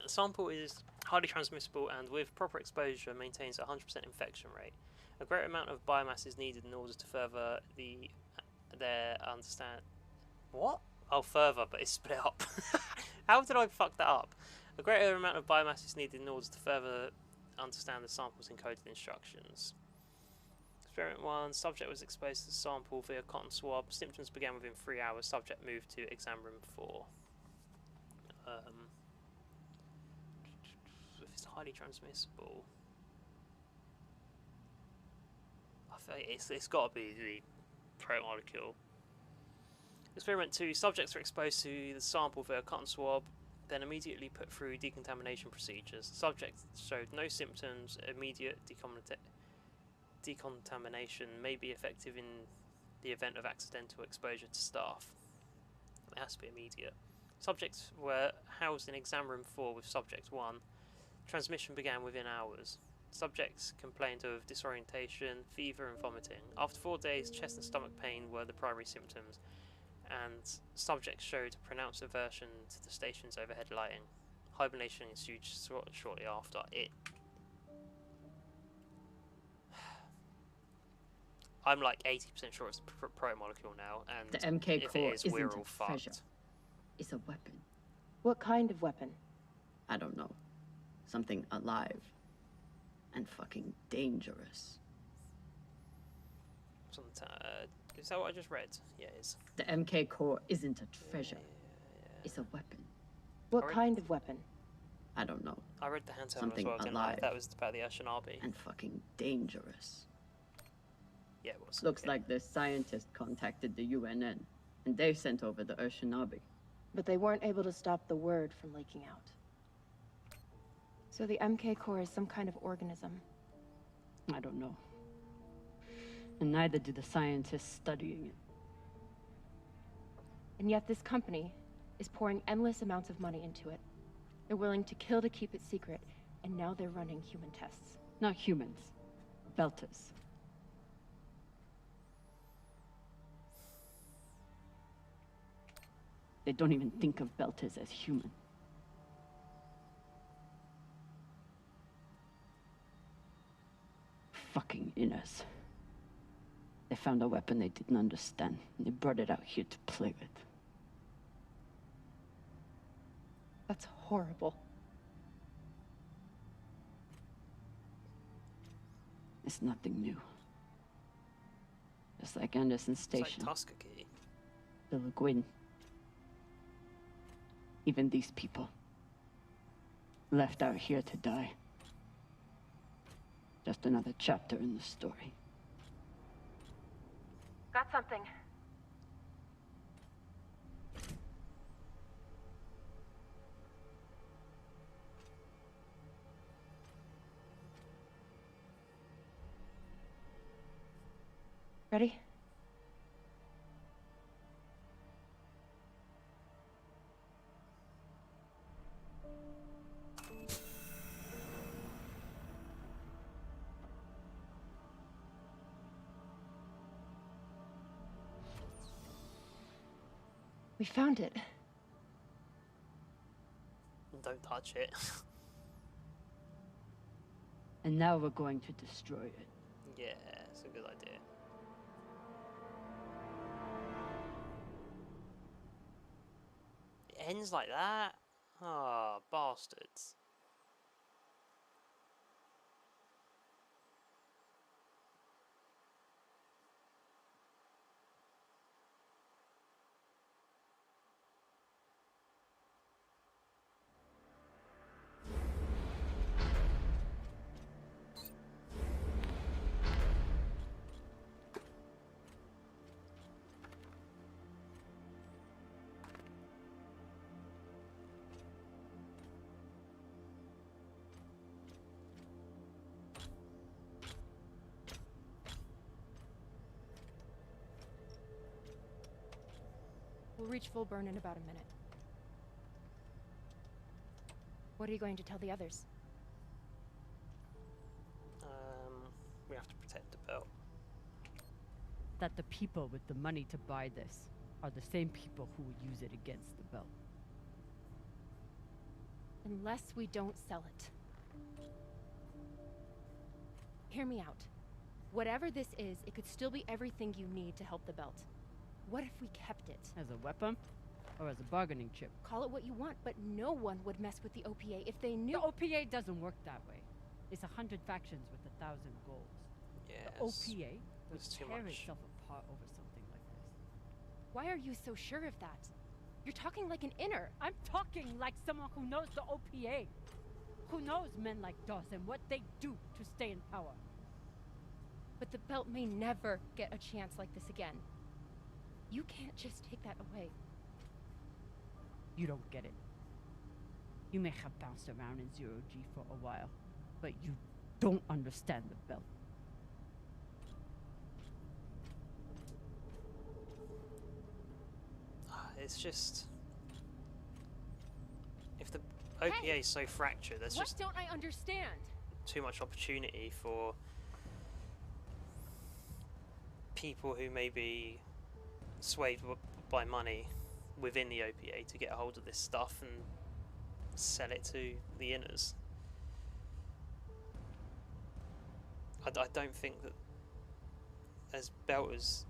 The sample is highly transmissible and with proper exposure maintains a 100% infection rate. A great amount of biomass is needed in order to further their understand. What? Oh, further, but it's split up. How did I fuck that up? A greater amount of biomass is needed in order to further understand the sample's encoded instructions. Experiment 1. Subject was exposed to the sample via cotton swab. Symptoms began within 3 hours. Subject moved to exam room 4. If it's highly transmissible, I think it's got to be the proto-molecule. Experiment 2. Subjects were exposed to the sample via cotton swab, then immediately put through decontamination procedures. Subjects showed no symptoms. Immediate decontamination may be effective in the event of accidental exposure to staff. It has to be immediate. Subjects were housed in exam room 4 with subject 1. Transmission began within hours. Subjects complained of disorientation, fever and vomiting. After 4 days, chest and stomach pain were the primary symptoms, and subjects showed a pronounced aversion to the station's overhead lighting. Hibernation ensued shortly after. I'm like 80% sure it's the proto-molecule now, and the MK if core it is, isn't we're a all treasure. fucked. It's a weapon. What kind of weapon? I don't know. Something alive. And fucking dangerous. Is that what I just read? Yeah, it is. The MK core isn't a treasure. It's a weapon. What kind of weapon? I don't know. I read the hand terminal Something as well, didn't I? alive. That was about the Ashinabi. And fucking dangerous. Yeah, it was. Looks like the scientist contacted the UNN, and they sent over the Urshinabi. But they weren't able to stop the word from leaking out. So the MK core is some kind of organism. I don't know. And neither do the scientists studying it. And yet this company is pouring endless amounts of money into it. They're willing to kill to keep it secret, and now they're running human tests. Not humans. Belters. They don't even think of Belters as human. Fucking inners. They found a weapon they didn't understand, and they brought it out here to play with. That's horrible. It's nothing new. Just like Anderson Station. It's like Tuskegee. The Lagoon. Even these people. Left out here to die. Just another chapter in the story. Got something. Ready? We found it. Don't touch it. And now we're going to destroy it. Yeah, it's a good idea. It ends like that? Ah, bastards. We'll reach full burn in about a minute. What are you going to tell the others? We have to protect the belt. That the people with the money to buy this are the same people who will use it against the belt. Unless we don't sell it. Hear me out. Whatever this is, it could still be everything you need to help the belt. What if we kept it? As a weapon? Or as a bargaining chip? Call it what you want, but no one would mess with the OPA if they knew— The OPA doesn't work that way. It's 100 factions with 1,000 goals. Yes. The OPA would That's too tear much. itself apart over something like this. Why are you so sure of that? You're talking like an inner. I'm talking like someone who knows the OPA. Who knows men like Doss and what they do to stay in power. But the belt may never get a chance like this again. You can't just take that away. You don't get it. You may have bounced around in zero-G for a while, but you don't understand the belt. It's just... If the OPA is so fractured, there's What just don't I understand? too much opportunity for people who may be swayed by money within the OPA to get a hold of this stuff and sell it to the inners. I don't think that as belters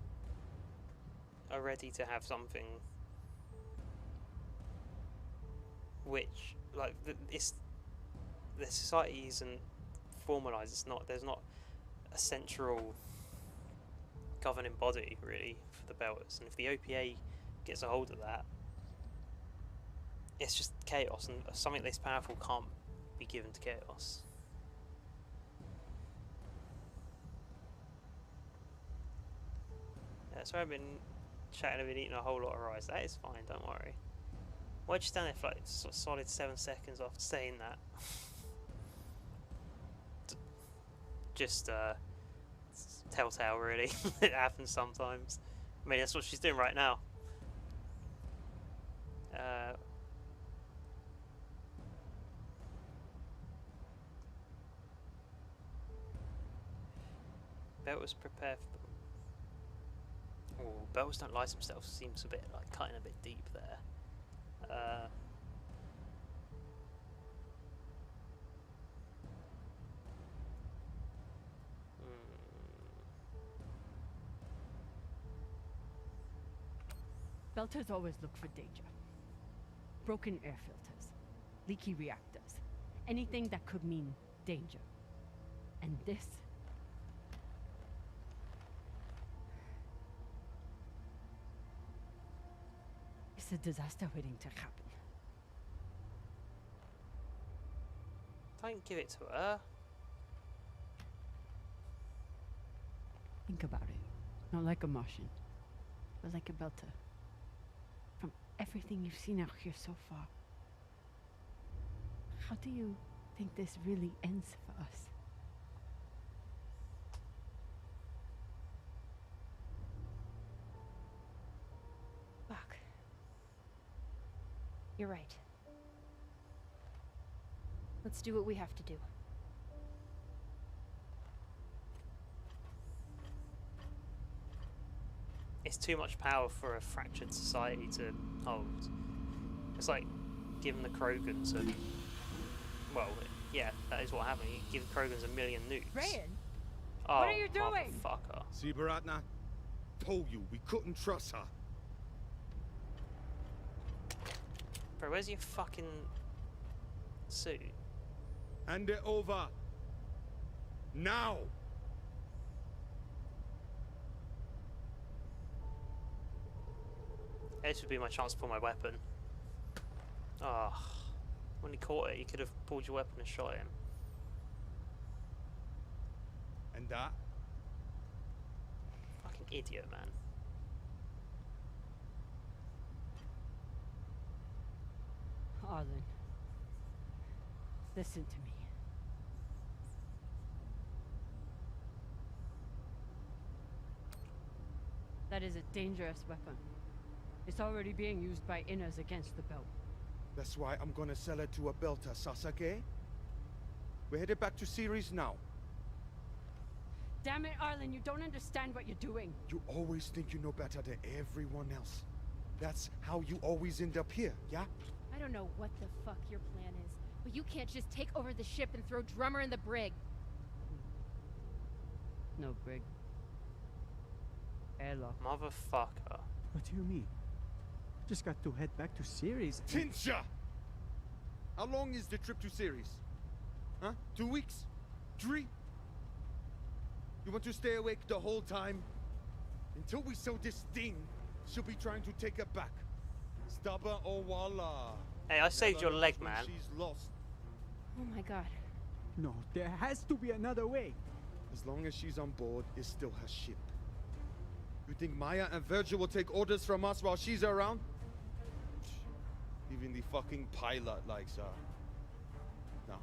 are ready to have something which, like, the society isn't formalised. It's not. There's not a central governing body really for the belters, and if the OPA gets a hold of that, it's just chaos, and something this powerful can't be given to chaos. Yeah, so I've been chatting, I've been eating a whole lot of rice. That is fine, don't worry. Why'd you stand there for like solid 7 seconds after saying that? Just Telltale, really. It happens sometimes. I mean, that's what she's doing right now. Belters prepare for them. Oh, belters don't lie to themselves. Seems a bit like cutting a bit deep there. Belters always look for danger. Broken air filters, leaky reactors, anything that could mean danger. And this... it's a disaster waiting to happen. Don't give it to her. Think about it. Not like a Martian, but like a Belter. From everything you've seen out here so far, how do you think this really ends for us? Fuck. You're right. Let's do what we have to do. It's too much power for a fractured society to hold. It's like giving the Krogans a... well, yeah, that is what happened. You give the Krogans 1 million nukes. Rayan, oh, what are you doing? Motherfucker. See, Baratna? Told you, we couldn't trust her. Bro, where's your fucking suit? Hand it over. Now! This would be my chance to pull my weapon. Ah, oh, when he caught it, you could have pulled your weapon and shot him. And that? Fucking idiot, man. Arlen, listen to me. That is a dangerous weapon. It's already being used by inners against the belt. That's why I'm gonna sell it to a Belter, Sasake. We're headed back to Ceres now. Damn it, Arlen, you don't understand what you're doing. You always think you know better than everyone else. That's how you always end up here, yeah? I don't know what the fuck your plan is, but you can't just take over the ship and throw Drummer in the brig. No brig. Airlock. Motherfucker. What do you mean? Just got to head back to Ceres. Tinsha! How long is the trip to Ceres? Huh? 2 weeks? 3? You want to stay awake the whole time? Until we sell this thing, she'll be trying to take it back. Stubborn or walla. Hey, I saved your leg, man. She's lost. Oh my god. No, there has to be another way. As long as she's on board, it's still her ship. You think Maya and Virgil will take orders from us while she's around? Even the fucking pilot likes her. No.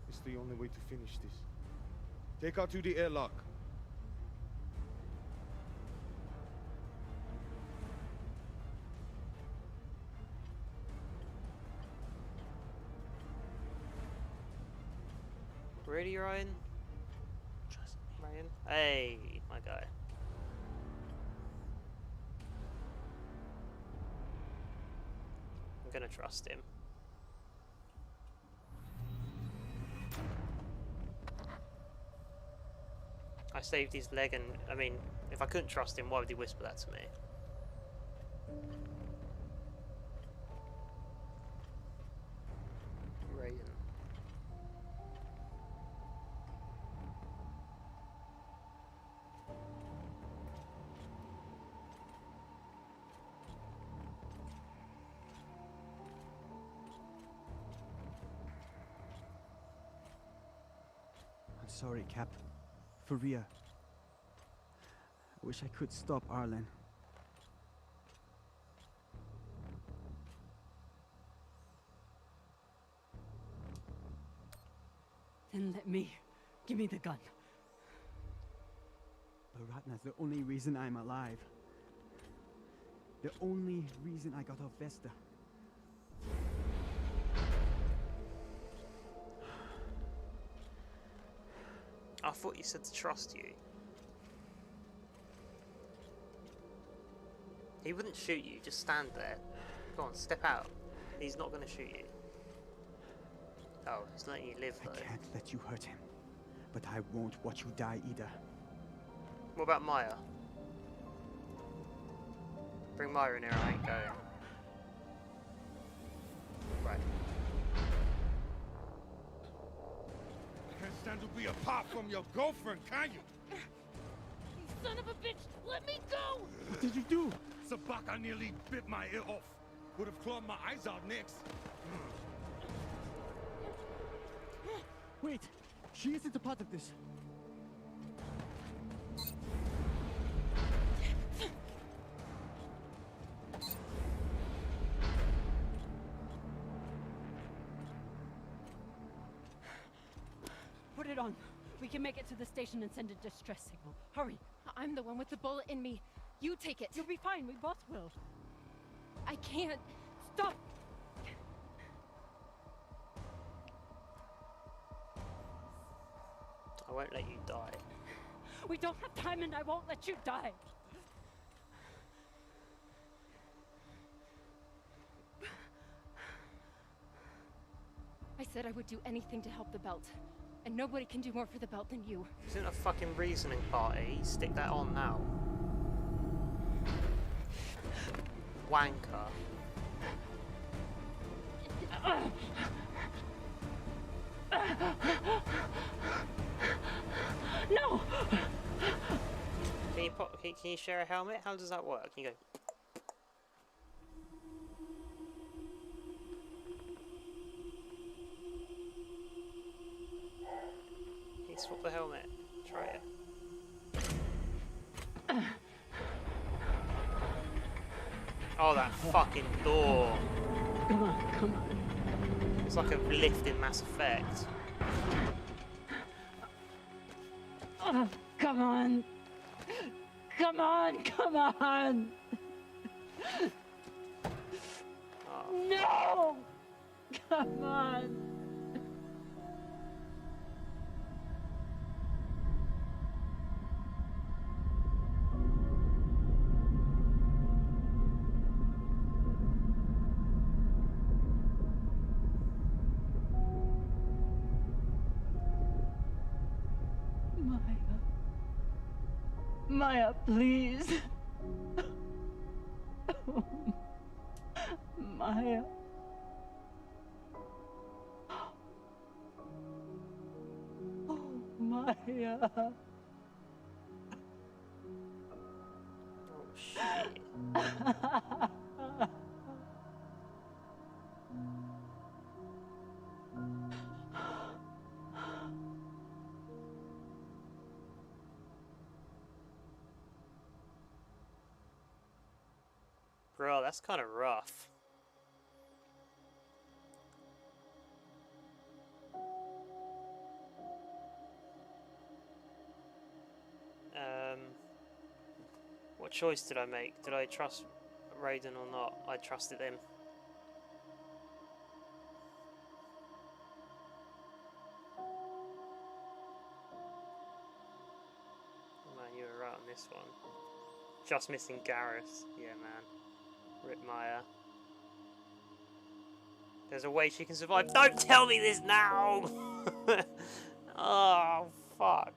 It's the only way to finish this. Take her to the airlock. Ready, Ryan? Trust me, Ryan. Hey, my guy. I'm gonna trust him. I saved his leg, and I mean, if I couldn't trust him, why would he whisper that to me? Rayan. I'm sorry, Cap. For real. I wish I could stop Arlen. Then let me. Give me the gun. Baratna's the only reason I'm alive. The only reason I got off Vesta. I thought you said to trust you. He wouldn't shoot you, just stand there. Go on, step out. He's not gonna shoot you. Oh, he's letting you live though. I can't let you hurt him. But I won't watch you die either. What about Maya? Bring Maya in here, I ain't going. Right. Can't stand to be apart from your girlfriend, can you? You son of a bitch! Let me go! What did you do? Sabaka nearly bit my ear off. Would have clawed my eyes out next. Wait, she isn't a part of this. Put it on. We can make it to the station and send a distress signal. Hurry. I'm the one with the bullet in me. You take it. You'll be fine. We both will. I can't. Stop! I won't let you die. We don't have time and I won't let you die. I said I would do anything to help the belt. And nobody can do more for the belt than you. Isn't a fucking reasoning party? Stick that on now. Wanker. No! Can you share a helmet? How does that work? Can you go? Can you swap the helmet? Try it. Oh, that fucking door. Come on, come on. It's like a lift in Mass Effect. Oh, come on. Come on, come on. Oh. No! Come on. Maya, please. Maya. Oh, Maya. Oh, shit. Bro, that's kind of rough. What choice did I make? Did I trust Raiden or not? I trusted him. Man, you were right on this one. Just missing Garrus. Yeah, man. Rip Maya. There's a way she can survive. Don't tell me this now! Oh, fuck.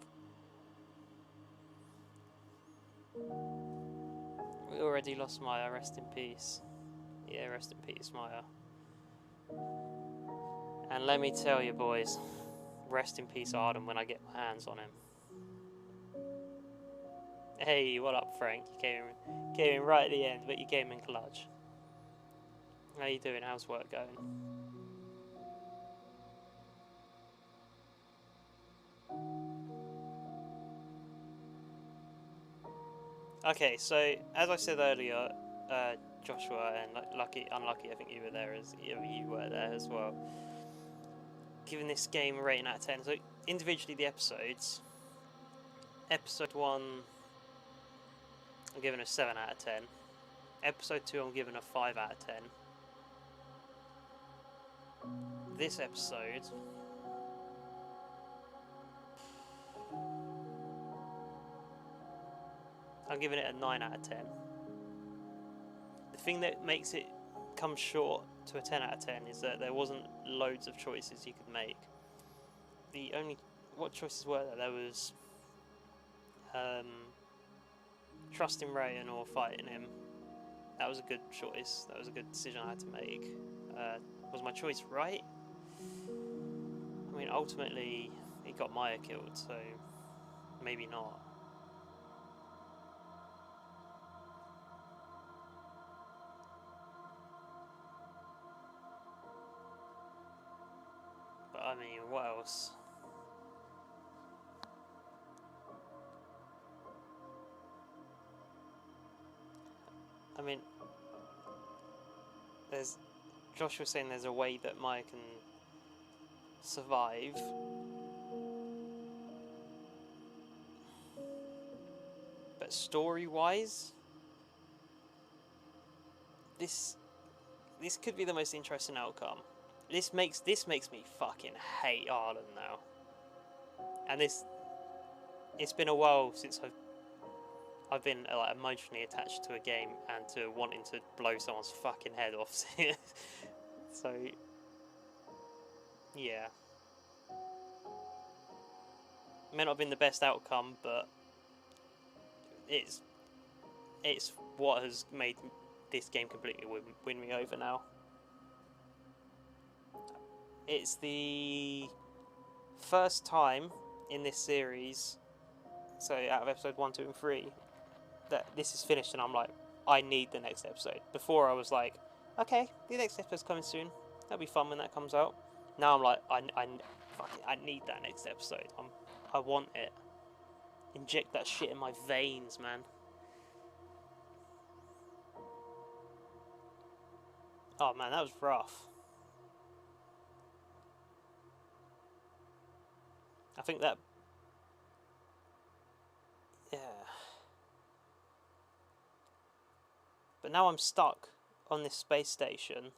We already lost Maya. Rest in peace. Yeah, rest in peace, Maya. And let me tell you, boys. Rest in peace, Arden, when I get my hands on him. Hey, what up, Frank? You came in right at the end, but you came in clutch. How you doing? How's work going? Okay, so as I said earlier, Joshua and Unlucky, I think you were there as well. Giving this game a rating out of 10. So individually, the episodes. Episode 1, I'm giving a 7 out of 10. Episode 2, I'm giving a 5 out of 10. This episode, I'm giving it a 9 out of 10. The thing that makes it come short to a 10 out of 10 is that there wasn't loads of choices you could make. What choices were there? There was trusting Raiden or fighting him, That was a good choice. That was a good decision I had to make. Was my choice right? I mean, ultimately, he got Maya killed, so maybe not. But I mean, what else? I mean, Josh was saying there's a way that Maya can survive. But story-wise, this could be the most interesting outcome. This makes me fucking hate Arlen now. And it's been a while since I've been like emotionally attached to a game and to wanting to blow someone's fucking head off. So yeah, may not have been the best outcome, but it's what has made this game completely win me over now. It's the first time in this series, so out of episode 1, 2 and 3, that this is finished and I'm like, I need the next episode. Before I was like, okay, the next episode's coming soon, that'll be fun when that comes out. Now I'm like, I need that next episode. I want it. Inject that shit in my veins, man. Oh man, that was rough. I think that, yeah. But now I'm stuck on this space station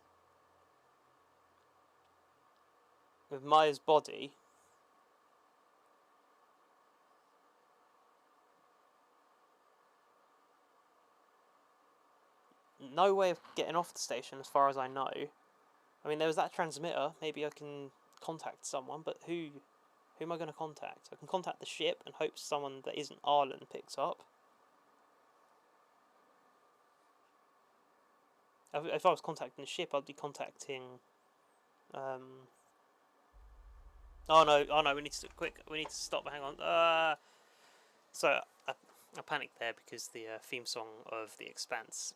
with Maya's body. No way of getting off the station as far as I know. I mean, there was that transmitter. Maybe I can contact someone, but who am I going to contact? I can contact the ship and hope someone that isn't Arlen picks up. If I was contacting the ship, I'd be contacting. Oh no! We need to We need to stop. Hang on. So I panicked there because the theme song of The Expanse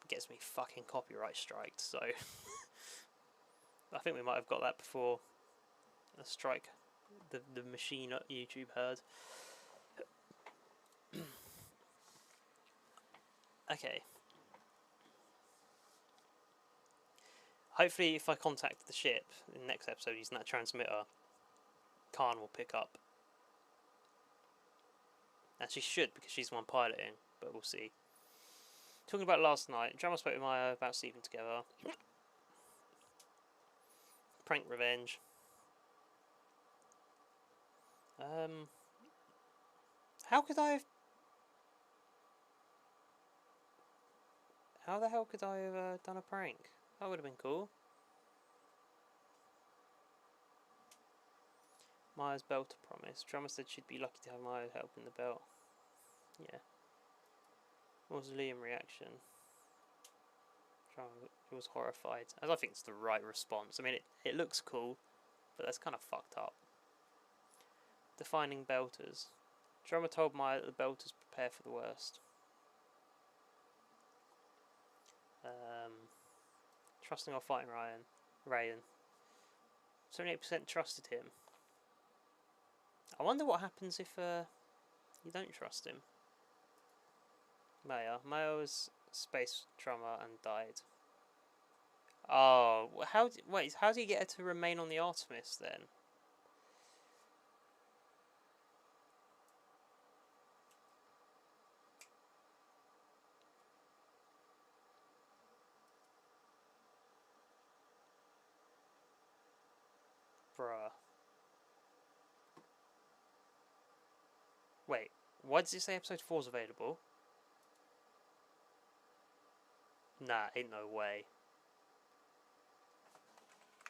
gets me fucking copyright striked. So I think we might have got that before a strike the machine at YouTube heard. Okay. Hopefully, if I contact the ship in the next episode using that transmitter, Khan will pick up. And she should, because she's the one piloting, but we'll see. Talking about last night, Drama spoke with Maya about sleeping together. Prank revenge. How the hell could I have done a prank? That would have been cool. Maya's belt to promise. Drummer said she'd be lucky to have Maya helping the belt. Yeah. What was Liam's reaction? Drummer was horrified. As I think it's the right response. I mean, it looks cool, but that's kind of fucked up. Defining belters. Drummer told Maya that the belters prepare for the worst. Trusting or fighting Rayan. 78% trusted him. I wonder what happens if you don't trust him. Maya was space drummer and died. Oh, how do you get her to remain on the Artemis then? Bruh. Wait, why does it say episode 4's available? Nah, ain't no way.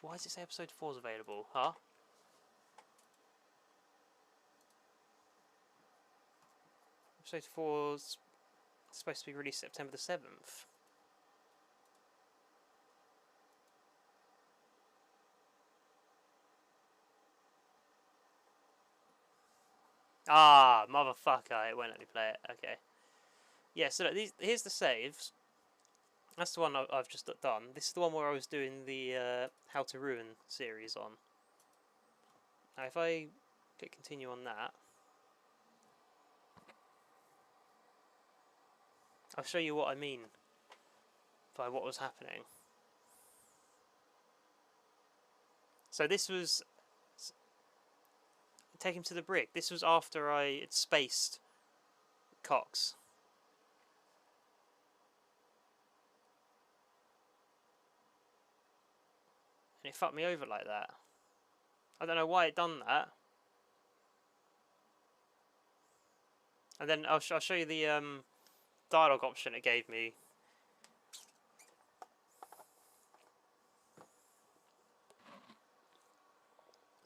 Why does it say episode 4's available, huh? Episode 4's supposed to be released September the 7th. Ah, motherfucker! It won't let me play it. Okay. Yeah. So look, here's the saves. That's the one I've just done. This is the one where I was doing the How to Ruin series on. Now, if I click continue on that, I'll show you what I mean by what was happening. So this was take him to the brig. This was after I had spaced Cox. And it fucked me over like that. I don't know why it done that. And then I'll show you the dialogue option it gave me.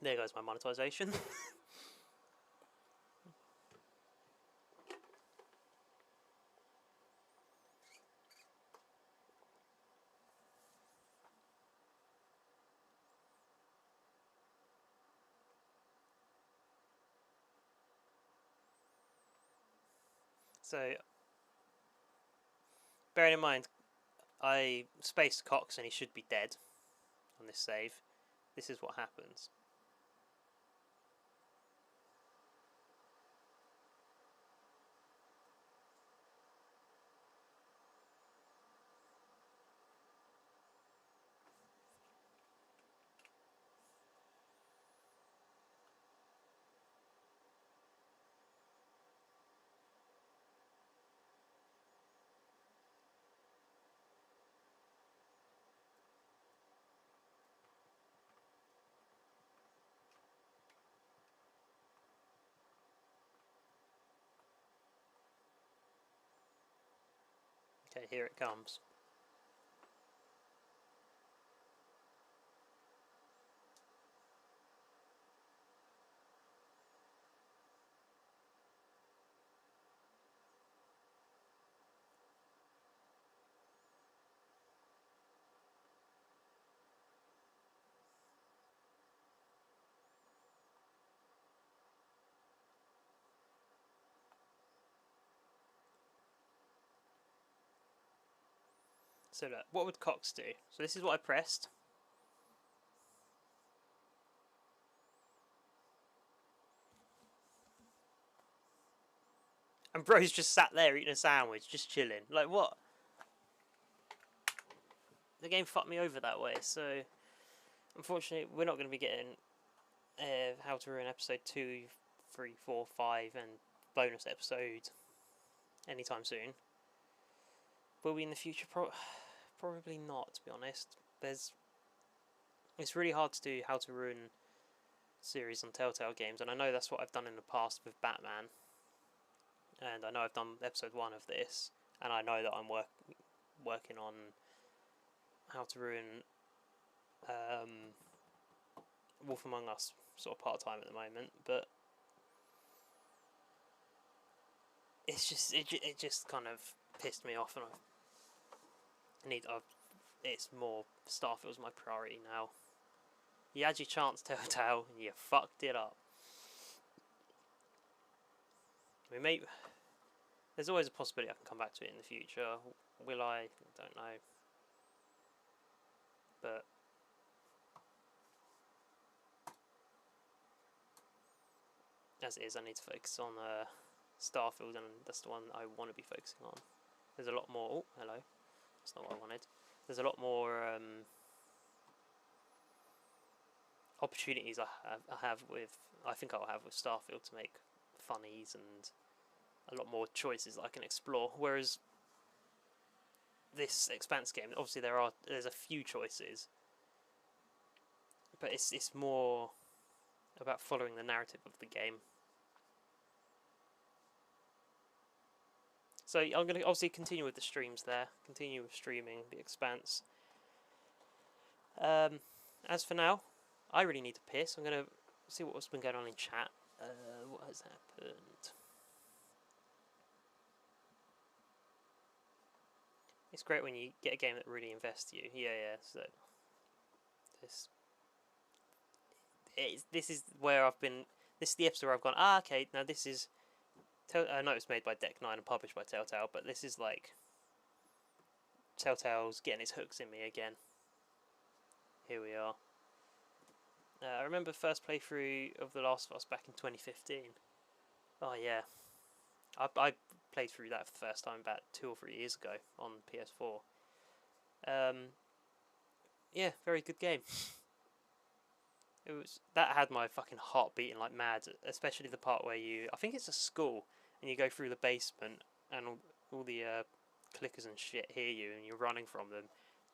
There goes my monetization. So, bearing in mind, I spaced Cox and he should be dead on this save. This is what happens. Okay, here it comes. So look, what would Cox do? So this is what I pressed. And bro's just sat there eating a sandwich, just chilling. Like, what? The game fucked me over that way, so... Unfortunately, we're not going to be getting How to Ruin episode 2, 3, 4, 5, and bonus episode anytime soon. Will we in the future? Probably not, to be honest. It's really hard to do How to Ruin series on Telltale games, and I know that's what I've done in the past with Batman. And I know I've done episode 1 of this, and I know that I'm working on How to Ruin Wolf Among Us sort of part-time at the moment, but it's just it just kind of pissed me off, and it's more Starfield's my priority now. You had your chance, Telltale, and you fucked it up. There's always a possibility I can come back to it in the future. Will I? Don't know. But as it is, I need to focus on Starfield, and that's the one I want to be focusing on. There's a lot more... Oh, hello. That's not what I wanted. There's a lot more opportunities I think I'll have with Starfield to make funnies, and a lot more choices that I can explore. Whereas this Expanse game, obviously there's a few choices, but it's more about following the narrative of the game. So I'm going to obviously continue with the streams there, continue with streaming the Expanse. As for now, I really need to piss. I'm going to see what's been going on in chat. What has happened? It's great when you get a game that really invests you. Yeah. So this is where I've been. This is the episode where I've gone, okay, now this is... I know it's made by Deck 9 and published by Telltale, but this is like... Telltale's getting its hooks in me again. Here we are. I remember first playthrough of The Last of Us back in 2015. Oh yeah. I played through that for the first time about 2 or 3 years ago on PS4. Yeah, very good game. That had my fucking heart beating like mad, especially the part where I think it's a school, and you go through the basement, and all the clickers and shit hear you, and you're running from them.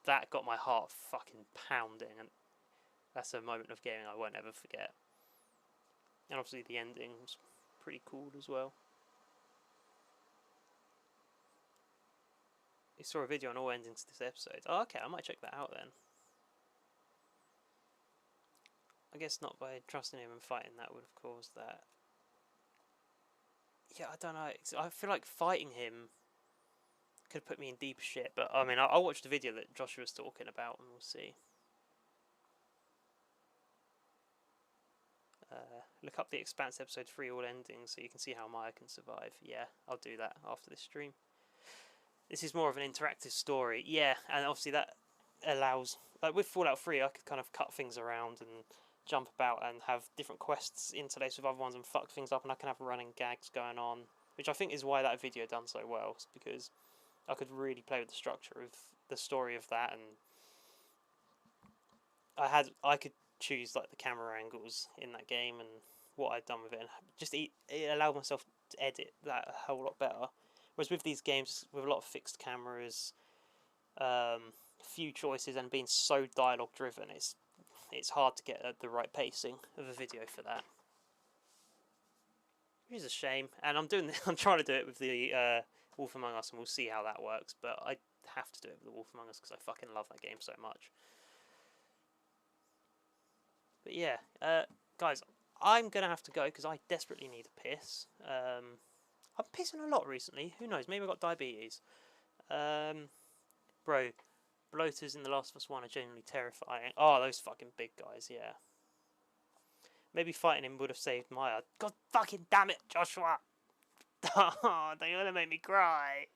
That got my heart fucking pounding, and that's a moment of gaming I won't ever forget. And obviously the ending was pretty cool as well. You saw a video on all endings to this episode. Oh, okay, I might check that out then. I guess not by trusting him and fighting that would have caused that. Yeah, I don't know. I feel like fighting him could put me in deep shit. But I mean, I'll watch the video that Joshua's talking about and we'll see. Look up the Expanse episode 3 all endings so you can see how Maya can survive. Yeah, I'll do that after this stream. This is more of an interactive story. Yeah, and obviously that allows... Like with Fallout 3, I could kind of cut things around and jump about and have different quests interlaced with other ones and fuck things up, and I can have running gags going on, which I think is why that video done so well, because I could really play with the structure of the story of that, and I could choose like the camera angles in that game and what I'd done with it, and just it allowed myself to edit that a whole lot better. Whereas with these games with a lot of fixed cameras, few choices, and being so dialogue driven, it's hard to get the right pacing of a video for that, which is a shame. And I'm trying to do it with the Wolf Among Us, and we'll see how that works. But I have to do it with the Wolf Among Us because I fucking love that game so much. But yeah, guys, I'm gonna have to go because I desperately need a piss. I'm pissing a lot recently. Who knows? Maybe I got diabetes. Bro, bloaters in The Last of Us 1 are genuinely terrifying. Oh, those fucking big guys, yeah. Maybe fighting him would have saved Maya. God fucking damn it, Joshua! Oh, they're gonna make me cry.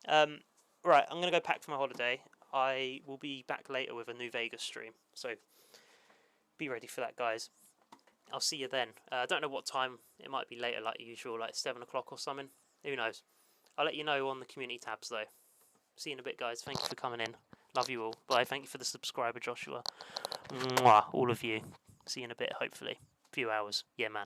Right, I'm gonna go pack for my holiday. I will be back later with a New Vegas stream, so be ready for that, guys. I'll see you then. I don't know what time. It might be later like usual, like 7 o'clock or something. Who knows? I'll let you know on the community tabs though. See you in a bit, guys. Thank you for coming in. Love you all. Bye. Thank you for the subscriber, Joshua. Mwah, all of you. See you in a bit, hopefully. Few hours. Yeah, man.